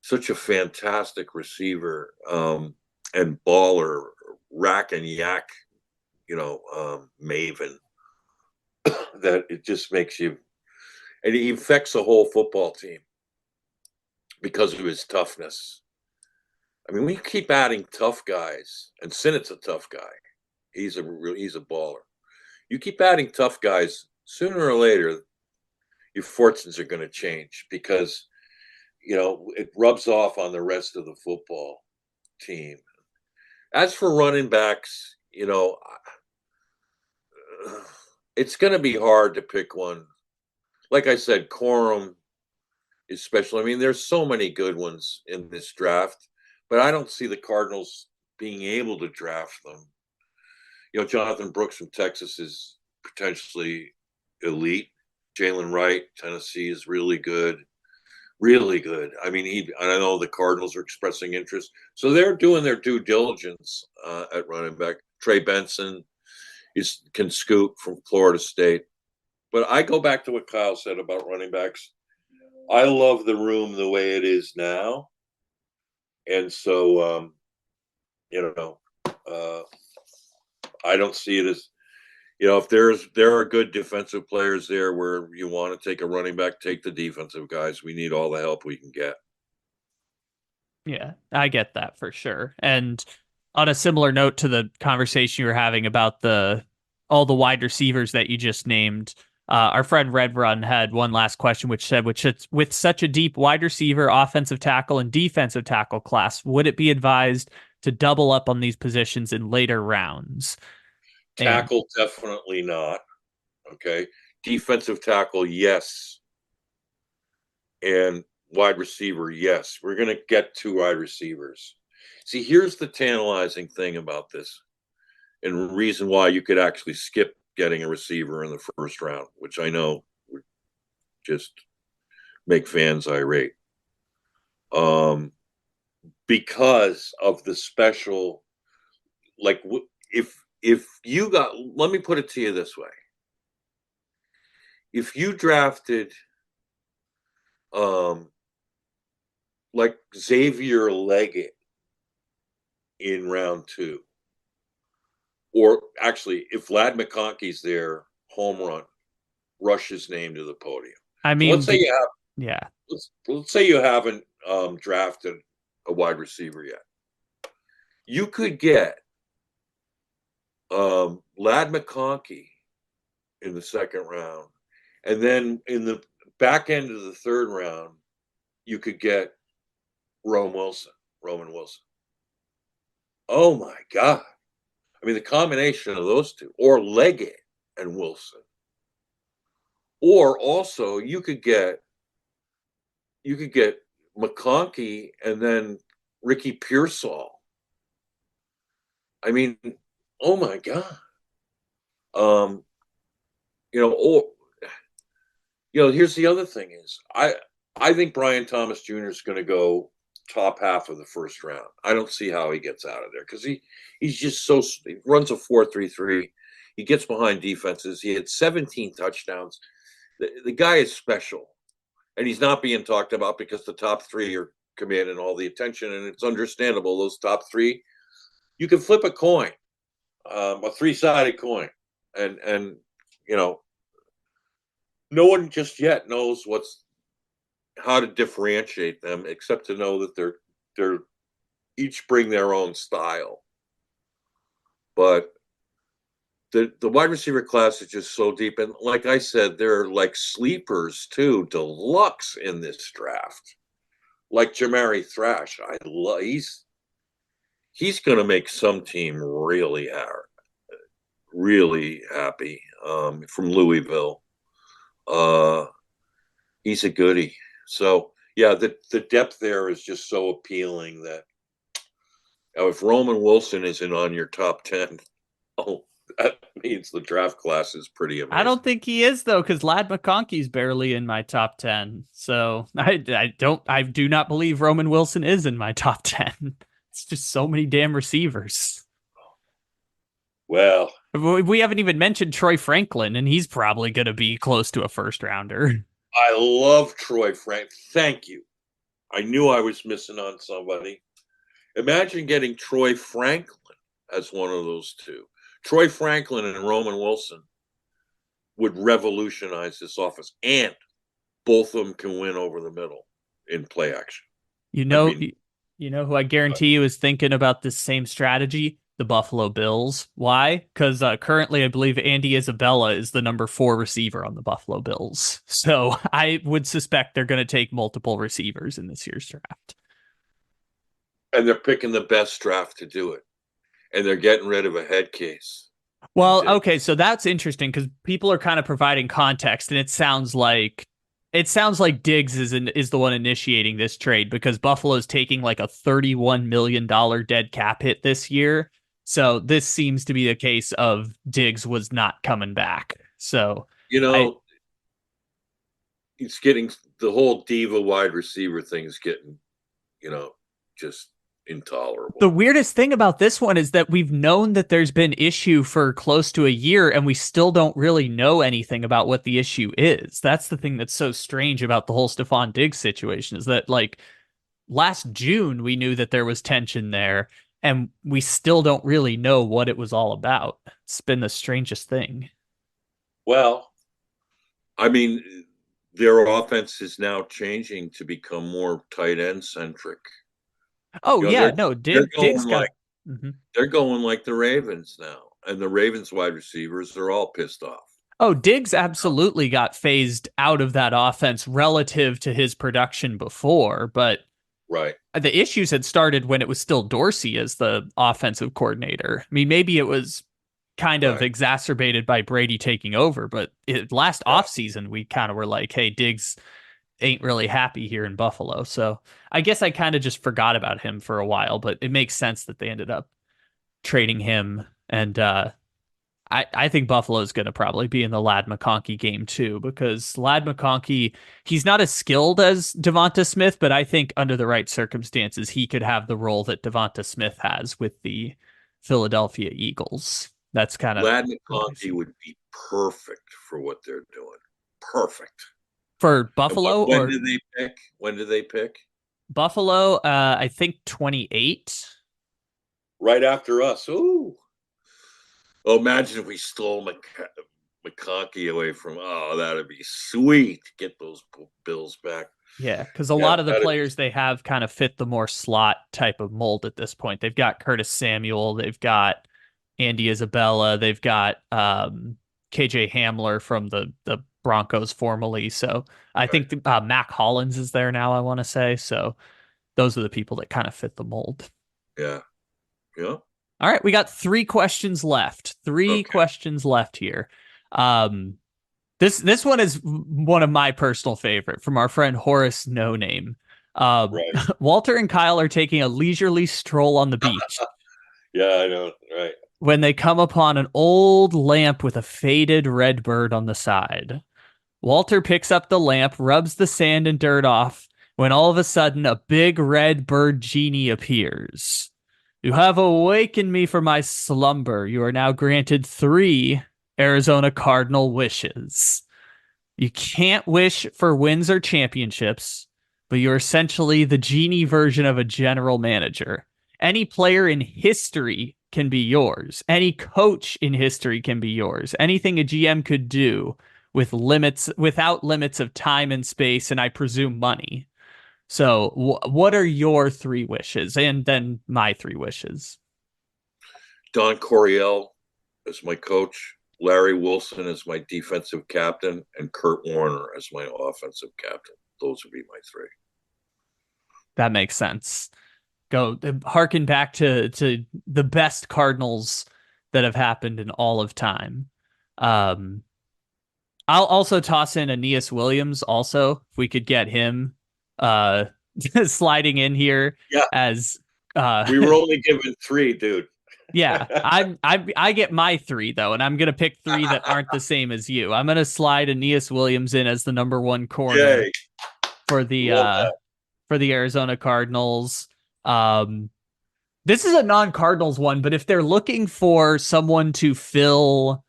such a fantastic receiver and baller, rack and yak, maven that it just makes you, and he affects the whole football team because of his toughness. I mean, we keep adding tough guys, and Sinnott's a tough guy. He's a baller. You keep adding tough guys, sooner or later, your fortunes are going to change because it rubs off on the rest of the football team. As for running backs, it's going to be hard to pick one. Like I said, Corum is special. I mean, there's so many good ones in this draft, but I don't see the Cardinals being able to draft them. Jonathan Brooks from Texas is potentially elite. Jalen Wright, Tennessee, is really good. Really good. I mean, I know the Cardinals are expressing interest. So they're doing their due diligence at running back. Trey Benson can scoot from Florida State. But I go back to what Kyle said about running backs. I love the room the way it is now. And so, I don't see it as, if there are good defensive players there where you want to take a running back, take the defensive guys. We need all the help we can get. Yeah, I get that for sure. And on a similar note to the conversation you were having about all the wide receivers that you just named, our friend Red Run had one last question, which said, with such a deep wide receiver, offensive tackle, and defensive tackle class, would it be advised to double up on these positions in later rounds? Tackle, definitely not. Okay. Defensive tackle, yes. And wide receiver, yes. We're going to get 2 wide receivers. See, here's the tantalizing thing about this, and reason why you could actually skip getting a receiver in the first round, which I know would just make fans irate. Because of the special, like, if you got, let me put it to you this way. If you drafted like Xavier Leggett in round 2, or actually if Vlad McConkey's there, home run, rush his name to the podium. I So mean, let's say you have, yeah, let's say you haven't drafted a wide receiver yet. You could get Vlad McConkey in the second round, and then in the back end of the third round, you could get Roman Wilson. Oh my God. I mean, the combination of those two, or Leggett and Wilson. Or also you could get McConkey and then Ricky Pearsall. I mean, oh my God. Here's the other thing is I think Brian Thomas Jr. is going to go top half of the first round. I don't see how he gets out of there because he's just he runs a 4.33. He gets behind defenses. He had 17 touchdowns. The guy is special, and he's not being talked about because the top 3 are commanding all the attention, and it's understandable. Those top 3, you can flip a coin, a 3-sided coin, and no one just yet knows how to differentiate them, except to know that they're each bring their own style. but the wide receiver class is just so deep. And like I said, they're like sleepers too, deluxe in this draft. Like Jamari Thrash, he's going to make some team really happy. From Louisville, he's a goodie. So yeah, the depth there is just so appealing that if Roman Wilson isn't on your top 10, oh, that means the draft class is pretty amazing. I don't think he is though, because Lad McConkey's barely in my top 10. So I do not believe Roman Wilson is in my top 10. It's just so many damn receivers. Well, we haven't even mentioned Troy Franklin, and he's probably going to be close to a first rounder. I love Troy Frank. Thank you. I knew I was missing on somebody. Imagine getting Troy Franklin as one of those two. Troy Franklin and Roman Wilson would revolutionize this offense, and both of them can win over the middle in play action. You know who I guarantee you is thinking about this same strategy? The Buffalo Bills. Why? Because currently I believe Andy Isabella is the number 4 receiver on the Buffalo Bills. So I would suspect they're going to take multiple receivers in this year's draft. And they're picking the best draft to do it. And they're getting rid of a head case. Well, okay, so that's interesting because people are kind of providing context, and it sounds like Diggs is the one initiating this trade because Buffalo's taking like a $31 million dead cap hit this year. So this seems to be a case of Diggs was not coming back. So it's getting the whole diva wide receiver thing's getting, just intolerable. The weirdest thing about this one is that we've known that there's been issue for close to a year, and we still don't really know anything about what the issue is. That's the thing that's so strange about the whole Stefon Diggs situation, is that like last June we knew that there was tension there, and we still don't really know what it was all about. It's been the strangest thing. Well, I mean, their offense is now changing to become more tight end centric. Oh, yeah, no, Diggs got... They're going like the Ravens now, and the Ravens wide receivers are all pissed off. Oh, Diggs absolutely got phased out of that offense relative to his production before, but right, the issues had started when it was still Dorsey as the offensive coordinator. I mean, maybe it was kind of exacerbated by Brady taking over, but last offseason, we kind of were like, hey, Diggs ain't really happy here in Buffalo. So I guess I kind of just forgot about him for a while, but it makes sense that they ended up trading him. And I think Buffalo is going to probably be in the Lad McConkey game too, because Lad McConkey, he's not as skilled as Devonta Smith, but I think under the right circumstances, he could have the role that Devonta Smith has with the Philadelphia Eagles. That's kind of... Lad McConkey would be perfect for what they're doing. Perfect. For Buffalo? When did they pick? When did they pick? Buffalo, I think 28. Right after us. Ooh. Oh, imagine if we stole McConkey away from... Oh, that'd be sweet. Get those Bills back. Yeah, because a lot of the players they have kind of fit the more slot type of mold at this point. They've got Curtis Samuel. They've got Andy Isabella. They've got KJ Hamler from the Broncos formerly. So I think Mac Hollins is there now, I want to say. So those are the people that kind of fit the mold. Yeah. All right, we got 3 questions left. Questions left here. This one is one of my personal favorite from our friend Horace No Name. Walter and Kyle are taking a leisurely stroll on the beach. Yeah, I know. Right. When they come upon an old lamp with a faded red bird on the side. Walter picks up the lamp, rubs the sand and dirt off, when all of a sudden a big red bird genie appears. You have awakened me from my slumber. You are now granted 3 Arizona Cardinal wishes. You can't wish for wins or championships, but you're essentially the genie version of a general manager. Any player in history can be yours. Any coach in history can be yours. Anything a GM could do without limits of time and space, and I presume money. So what are your 3 wishes? And then my 3 wishes. Don Coryell as my coach, Larry Wilson as my defensive captain, and Kurt Warner as my offensive captain. Those would be my three. That makes sense. Go harken back to the best Cardinals that have happened in all of time. I'll also toss in Aeneas Williams also, if we could get him sliding in here Yeah. as We were only given three, dude. Yeah, I get my three though, and I'm gonna pick three that aren't the same as you. I'm gonna slide Aeneas Williams in as the number one corner Yay. for the Arizona Cardinals. This is a non-Cardinals one, but if they're looking for someone to fill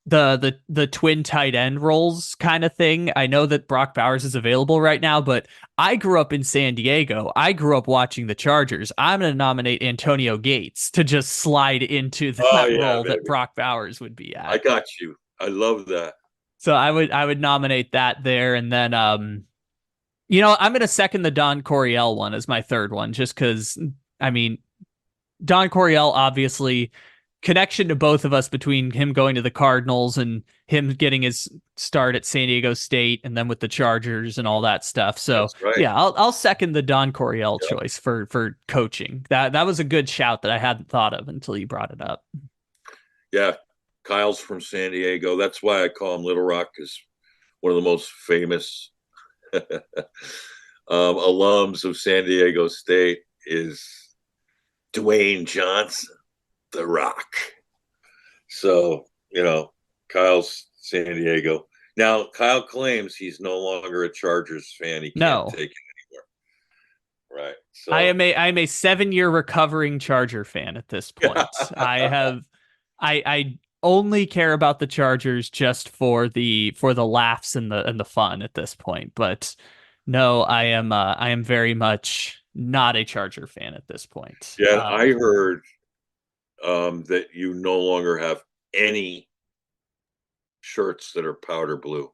the twin tight end roles kind of thing, I know that Brock Bowers is available right now, but I grew up in San Diego. I grew up watching the Chargers. I'm going to nominate Antonio Gates to just slide into that role baby. that Brock Bowers would be at. I got you. I love that. So I would nominate that there, and then I'm going to second the Don Coryell one as my third one, just because Don Coryell, obviously, connection to both of us between him going to the Cardinals and him getting his start at San Diego State and then with the Chargers and all that stuff. So right. Yeah, I'll second the Don Coryell choice for coaching. That was a good shout that I hadn't thought of until you brought it up. Yeah, Kyle's from San Diego. That's why I call him Little Rock, is one of the most famous alums of San Diego State is Dwayne Johnson, The Rock. So, Kyle's San Diego. Now, Kyle claims he's no longer a Chargers fan. He can't take it anymore. Right. So I am a 7-year recovering Charger fan at this point. I only care about the Chargers just for the laughs and the fun at this point. But no, I am very much not a Charger fan at this point. Yeah, I heard that you no longer have any shirts that are powder blue.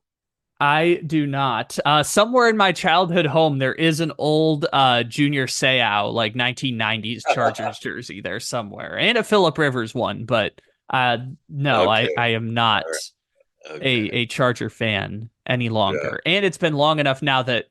I do not. Somewhere in my childhood home, there is an old Junior Seau, like 1990s Chargers jersey there somewhere, and a Phillip Rivers one. But no, okay. I am not a Charger fan any longer. Yeah. And it's been long enough now that,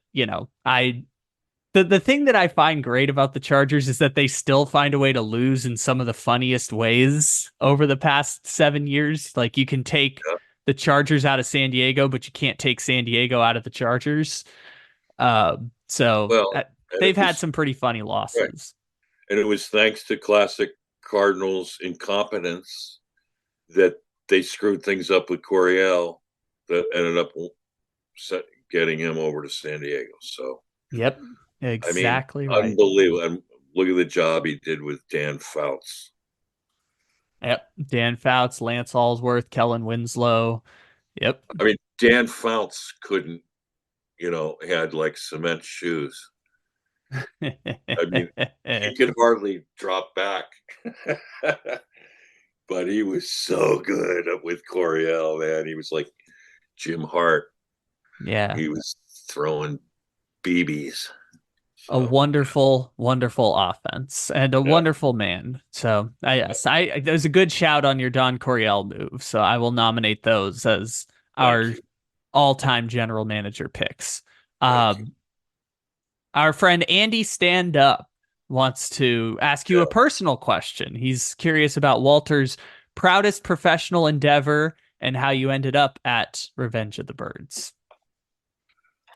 the thing that I find great about the Chargers is that they still find a way to lose in some of the funniest ways over the past 7 years. Like, you can take the Chargers out of San Diego, but you can't take San Diego out of the Chargers. They've had some pretty funny losses. Right. And it was thanks to classic Cardinals incompetence that they screwed things up with Coryell that ended up getting him over to San Diego. So, yep. Exactly right. Unbelievable. And look at the job he did with Dan Fouts. Yep. Dan Fouts, Lance Allsworth, Kellen Winslow. Yep. Dan Fouts couldn't, had like cement shoes. He could hardly drop back. But he was so good with Coryell, man. He was like Jim Hart. Yeah. He was throwing BBs. A wonderful, wonderful offense and a wonderful man. So there's a good shout on your Don Coryell move. So I will nominate those as our all-time general manager picks. Our friend Andy Stand Up wants to ask you a personal question. He's curious about Walter's proudest professional endeavor and how you ended up at Revenge of the Birds.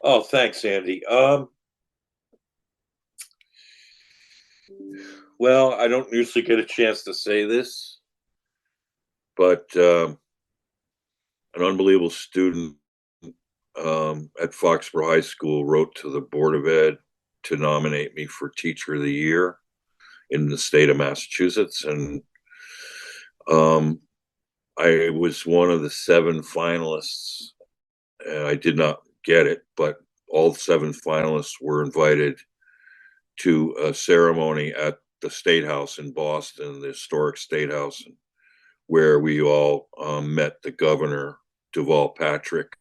Oh, thanks, Andy. Well, I don't usually get a chance to say this, but an unbelievable student at Foxborough High School wrote to the Board of Ed to nominate me for Teacher of the Year in the state of Massachusetts. And I was one of the 7 finalists. And I did not get it, but all 7 finalists were invited to a ceremony at the State House in Boston, the historic State House, where we all met the governor, Deval Patrick,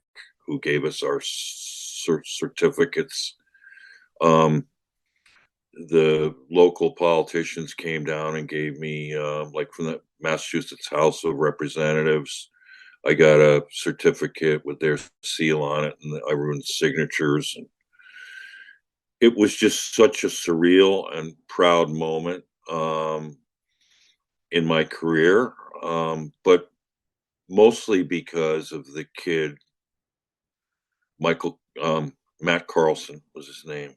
who gave us our certificates. the local politicians came down and gave me, like from the Massachusetts House of Representatives, I got a certificate with their seal on it, and everyone's signatures. And it was just such a surreal and proud moment in my career, but mostly because of the kid, Michael, Matt Carlson was his name,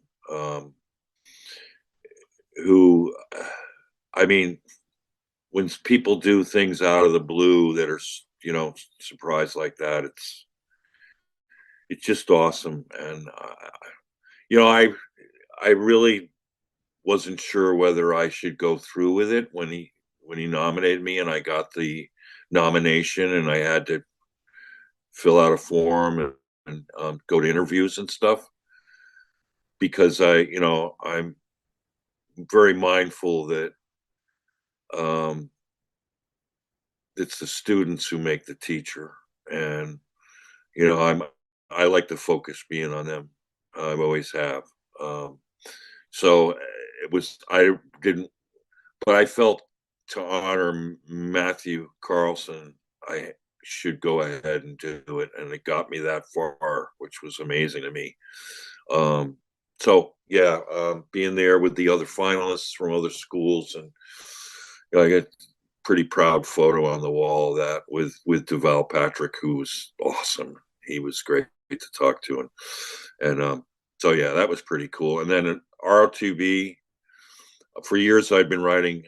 who, I mean, when people do things out of the blue that are, surprise like that, it's just awesome. And I really wasn't sure whether I should go through with it when he nominated me, and I got the nomination, and I had to fill out a form and go to interviews and stuff, because I'm very mindful that it's the students who make the teacher, and I like to focus being on them. I always have. So I didn't, but I felt to honor Matthew Carlson, I should go ahead and do it, and it got me that far, which was amazing to me. So yeah, being there with the other finalists from other schools, and I get pretty proud photo on the wall of that with Duval Patrick, who was awesome. He was great to talk to, and so yeah, that was pretty cool. And then at ROTB, for years I'd been writing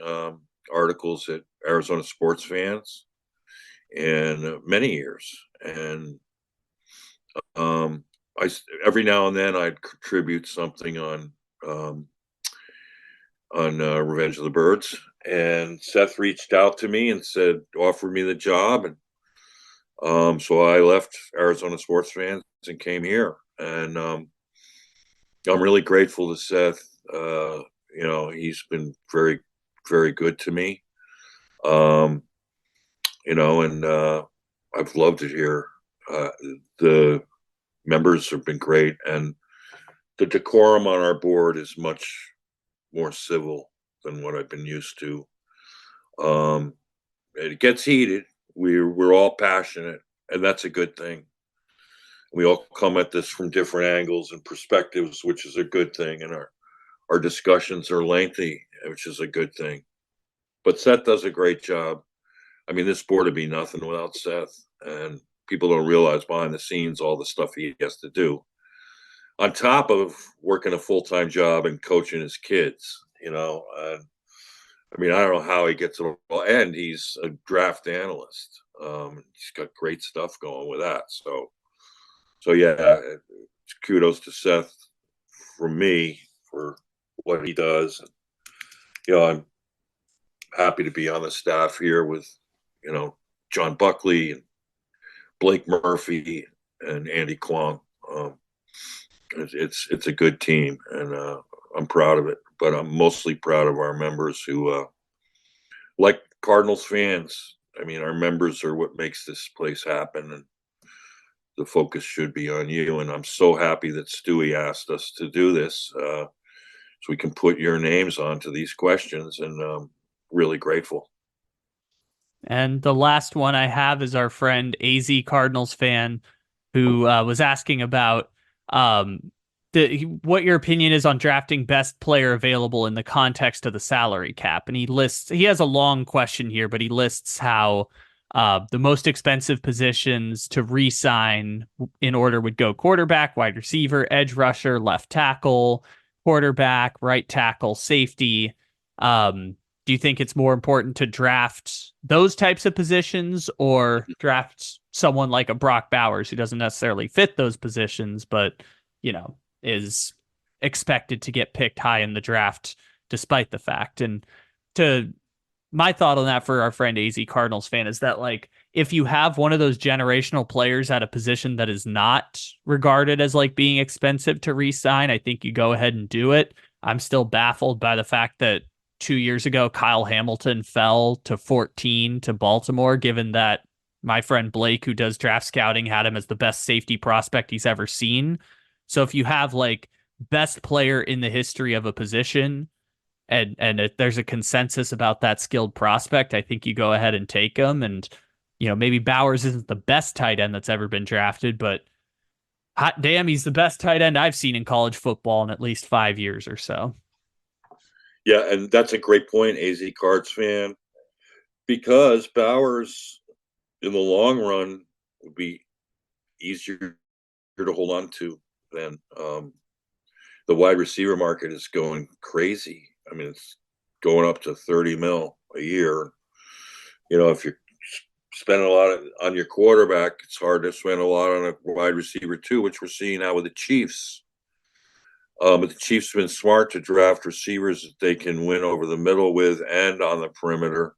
articles at Arizona Sports Fans, and many years, and every now and then I'd contribute something on Revenge of the Birds, and Seth reached out to me and said, offered me the job, and so I left Arizona Sports Fans and came here, and I'm really grateful to Seth. He's been very, very good to me, and I've loved it here. The members have been great, and the decorum on our board is much more civil than what I've been used to. It gets heated. We're all passionate, and that's a good thing. We all come at this from different angles and perspectives, which is a good thing, and our discussions are lengthy, which is a good thing. But Seth does a great job. I mean, this board would be nothing without Seth, and people don't realize behind the scenes all the stuff he has to do, on top of working a full-time job and coaching his kids. I mean, I don't know how he gets it all, and he's a draft analyst. He's got great stuff going with that. So yeah, kudos to Seth from me for what he does. I'm happy to be on the staff here with, John Buckley and Blake Murphy and Andy Kwong. It's a good team, and I'm proud of it. But I'm mostly proud of our members who, like Cardinals fans. I mean, our members are what makes this place happen, and the focus should be on you. And I'm so happy that Stewie asked us to do this, so we can put your names onto these questions, and really grateful. And the last one I have is our friend AZ Cardinals fan, who was asking about what your opinion is on drafting best player available in the context of the salary cap. And he has a long question here, but he lists how the most expensive positions to re-sign in order would go quarterback, wide receiver, edge rusher, left tackle, quarterback, right tackle, safety. Do you think it's more important to draft those types of positions, or draft someone like a Brock Bowers who doesn't necessarily fit those positions, but, is expected to get picked high in the draft despite the fact? And my thought on that for our friend AZ Cardinals fan is that, like, if you have one of those generational players at a position that is not regarded as like being expensive to re-sign, I think you go ahead and do it. I'm still baffled by the fact that 2 years ago, Kyle Hamilton fell to 14 to Baltimore, given that my friend Blake, who does draft scouting, had him as the best safety prospect he's ever seen. So if you have like best player in the history of a position, and if there's a consensus about that skilled prospect, I think you go ahead and take him. And maybe Bowers isn't the best tight end that's ever been drafted, but hot damn, he's the best tight end I've seen in college football in at least 5 years or so. Yeah, and that's a great point, AZ Cards fan, because Bowers in the long run would be easier to hold on to than the wide receiver market is going crazy. I mean, it's going up to 30 mil a year. If you're spending a lot on your quarterback, it's hard to spend a lot on a wide receiver too, which we're seeing now with the Chiefs. But the Chiefs have been smart to draft receivers that they can win over the middle with and on the perimeter.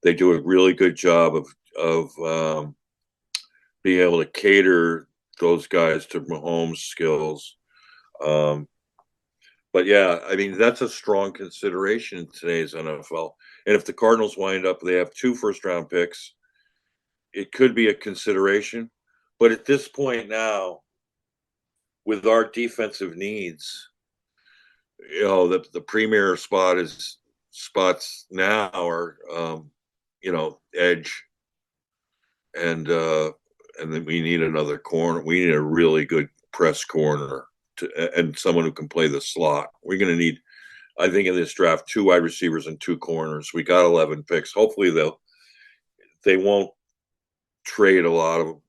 They do a really good job of being able to cater those guys to Mahomes' skills. But yeah, I mean, that's a strong consideration in today's NFL. And if the Cardinals wind up, they have 2 first-round picks, it could be a consideration. But at this point now, with our defensive needs, the premier spots now are, edge, and then we need another corner. We need a really good press corner and someone who can play the slot. We're going to need, I think, in this draft, 2 wide receivers and 2 corners. We got 11 picks. Hopefully they won't trade a lot of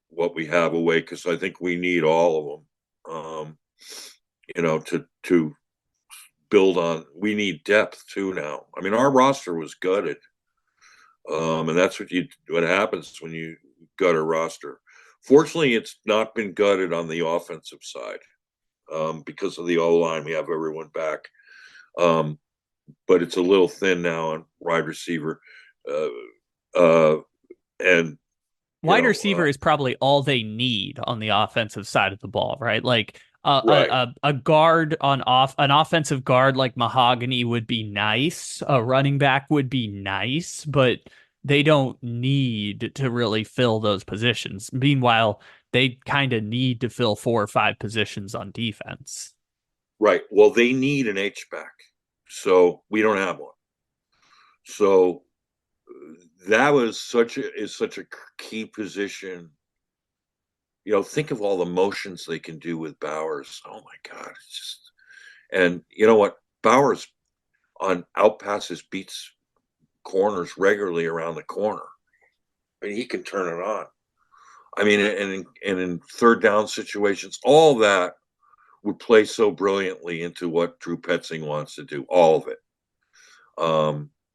what we have away, because I think we need all of them. To build on. We need depth too now. I mean, our roster was gutted, and that's what happens when you gut a roster. Fortunately, it's not been gutted on the offensive side because of the O-line. We have everyone back, but it's a little thin now on wide receiver, and wide receiver is probably all they need on the offensive side of the ball, right? Like right. a guard an offensive guard like Mahogany would be nice. A running back would be nice, but they don't need to really fill those positions. Meanwhile, they kind of need to fill 4 or 5 positions on defense. Right. Well, they need an H-back, so we don't have one. So that is such a key position. Think of all the motions they can do with Bowers. Oh my God. It's just, and you know what? Bowers on out passes beats corners regularly around the corner. I mean, he can turn it on. I mean, and in third down situations, all that would play so brilliantly into what Drew Petzing wants to do. All of it.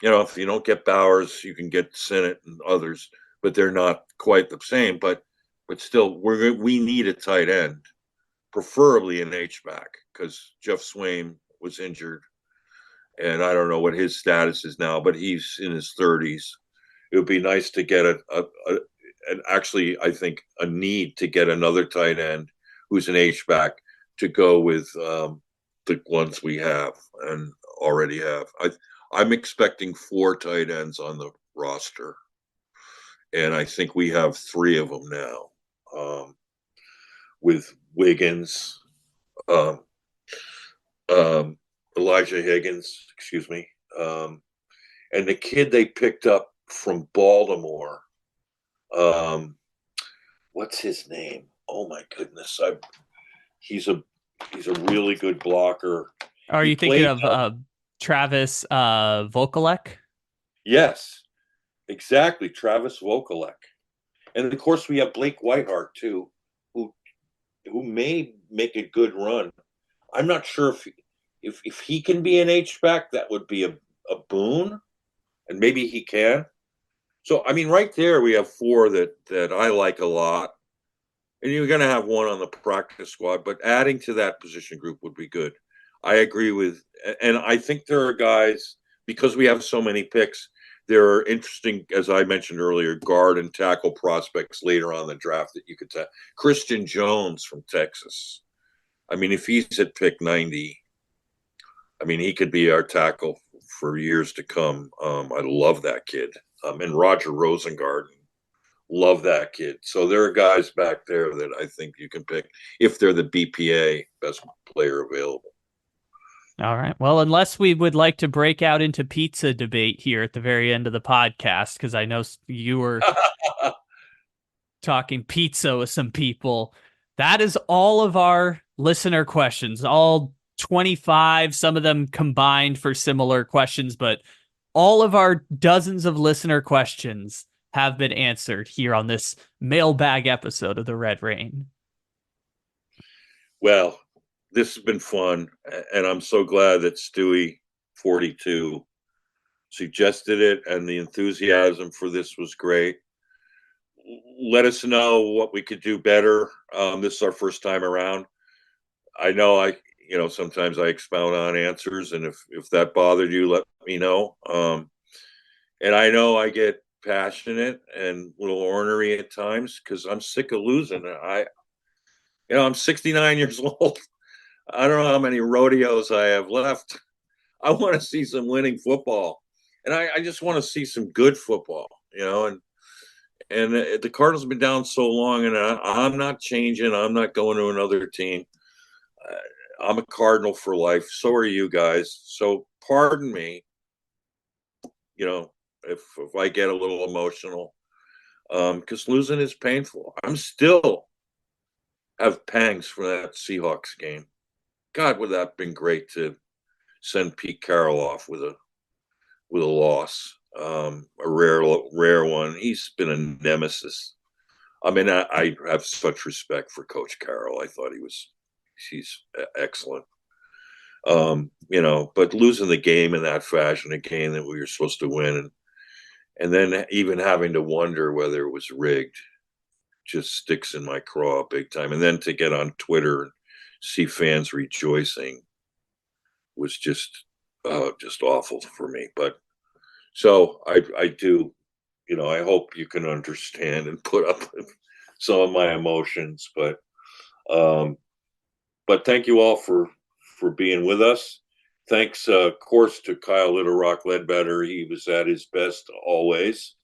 If you don't get Bowers, you can get Sinnott and others, but they're not quite the same. But still, we need a tight end, preferably an H-back, because Jeff Swaim was injured, and I don't know what his status is now, but he's in his 30s. It would be nice to get and actually, I think, a need to get another tight end who's an H-back to go with the ones we have and already have. I'm expecting 4 tight ends on the roster, and I think we have 3 of them now, with Wiggins, Elijah Higgins, excuse me, and the kid they picked up from Baltimore. What's his name? Oh my goodness! He's a really good blocker. Are you thinking of Travis Vokalek? Yes, exactly, Travis Vokalek. And of course, we have Blake Whiteheart too, who may make a good run. I'm not sure if he can be an H-back, that would be a boon, and maybe he can. So I mean, right there we have 4 that I like a lot, and you're going to have 1 on the practice squad, but adding to that position group would be good. I agree with, and I think there are guys, because we have so many picks, there are interesting, as I mentioned earlier, guard and tackle prospects later on in the draft that you could take. Christian Jones from Texas. I mean, if he's at pick 90, I mean, he could be our tackle for years to come. I love that kid. And Roger Rosengarten, Love that kid. So there are guys back there that I think you can pick if they're the BPA best player available. All right. Well, unless we would like to break out into pizza debate here at the very end of the podcast, because I know you were talking pizza with some people. That is all of our listener questions, all 25, some of them combined for similar questions, but all of our dozens of listener questions have been answered here on this mailbag episode of the Red Rain. Well, this has been fun, and I'm so glad that Stewie 42 suggested it, and the enthusiasm for this was great. Let us know what we could do better. This is our first time around. I know sometimes I expound on answers, and if that bothered you, let me know. And I know I get passionate and a little ornery at times because I'm sick of losing. I'm 69 years old. I don't know how many rodeos I have left. I want to see some winning football, and I just want to see some good football. And the Cardinals have been down so long, and I'm not changing. I'm not going to another team. I'm a Cardinal for life. So are you guys. So pardon me, if I get a little emotional, because losing is painful. I'm still have pangs for that Seahawks game. God, would that have been great to send Pete Carroll off with a loss, a rare one. He's been a nemesis. I mean, I have such respect for Coach Carroll. I thought he's excellent. But losing the game in that fashion, a game that we were supposed to win, and then even having to wonder whether it was rigged, just sticks in my craw big time. And then to get on Twitter and see fans rejoicing was just awful for me. But so I do, I hope you can understand and put up with some of my emotions. But thank you all for being with us. Thanks, of course, to Kyle Little Rock Ledbetter. He was at his best always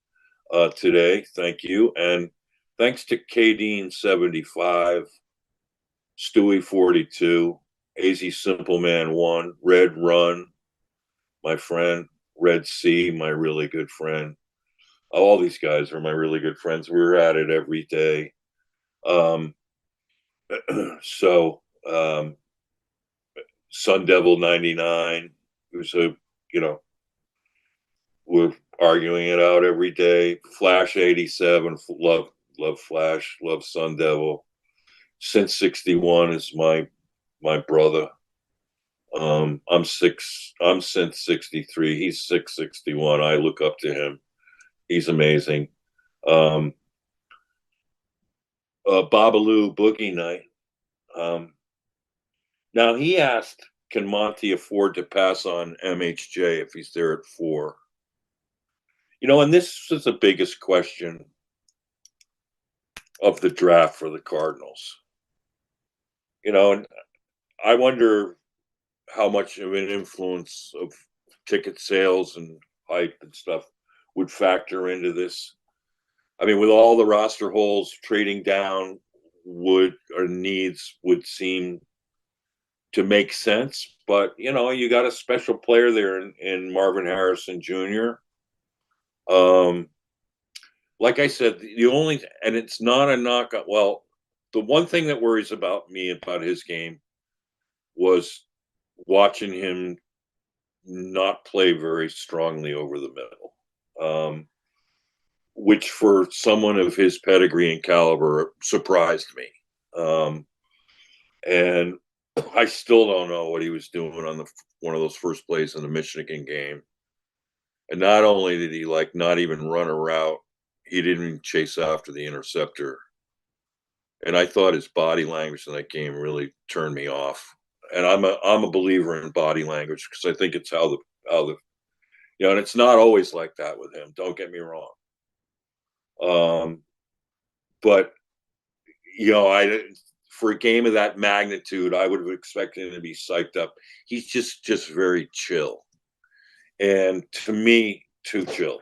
today. Thank you. And thanks to KDean 75, Stewie 42, AZ Simple Man 1, Red Run, my friend, Red Sea, my really good friend. All these guys are my really good friends. We're at it every day. Sun Devil 99, who's we're arguing it out every day. Flash 87, love Flash, love Sun Devil. Since 61 is my brother. I'm since 63. He's 661. I look up to him. He's amazing. Babalu Boogie Night. Now he asked, can Monty afford to pass on MHJ if he's there at 4? And this is the biggest question of the draft for the Cardinals. And I wonder how much of an influence of ticket sales and hype and stuff would factor into this. I mean, with all the roster holes, trading down would seem to make sense. But, you got a special player there in Marvin Harrison Jr. Like I said, and it's not a knock. Well, the one thing that worries about me about his game was watching him not play very strongly over the middle, which for someone of his pedigree and caliber surprised me. And I still don't know what he was doing on one of those first plays in the Michigan game. And not only did he not even run a route, he didn't even chase after the interceptor. And I thought his body language in that game really turned me off. And I'm a believer in body language because I think it's how the and it's not always like that with him. Don't get me wrong. But for a game of that magnitude, I would have expected him to be psyched up. He's just very chill. And to me, too chill.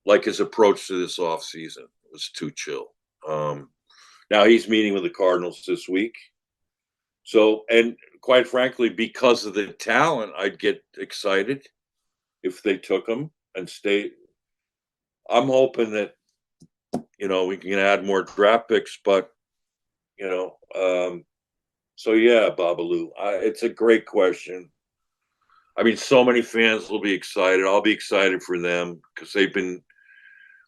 Like his approach to this offseason. was too chill. Now he's meeting with the Cardinals this week. So, and quite frankly, because of the talent, I'd get excited if they took him and stay. I'm hoping that, we can add more draft picks, but, so yeah, Babalu, it's a great question. I mean, so many fans will be excited. I'll be excited for them because they've been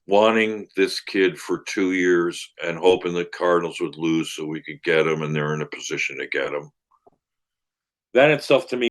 wanting this kid for 2 years and hoping the Cardinals would lose so we could get him, and they're in a position to get him. That itself to me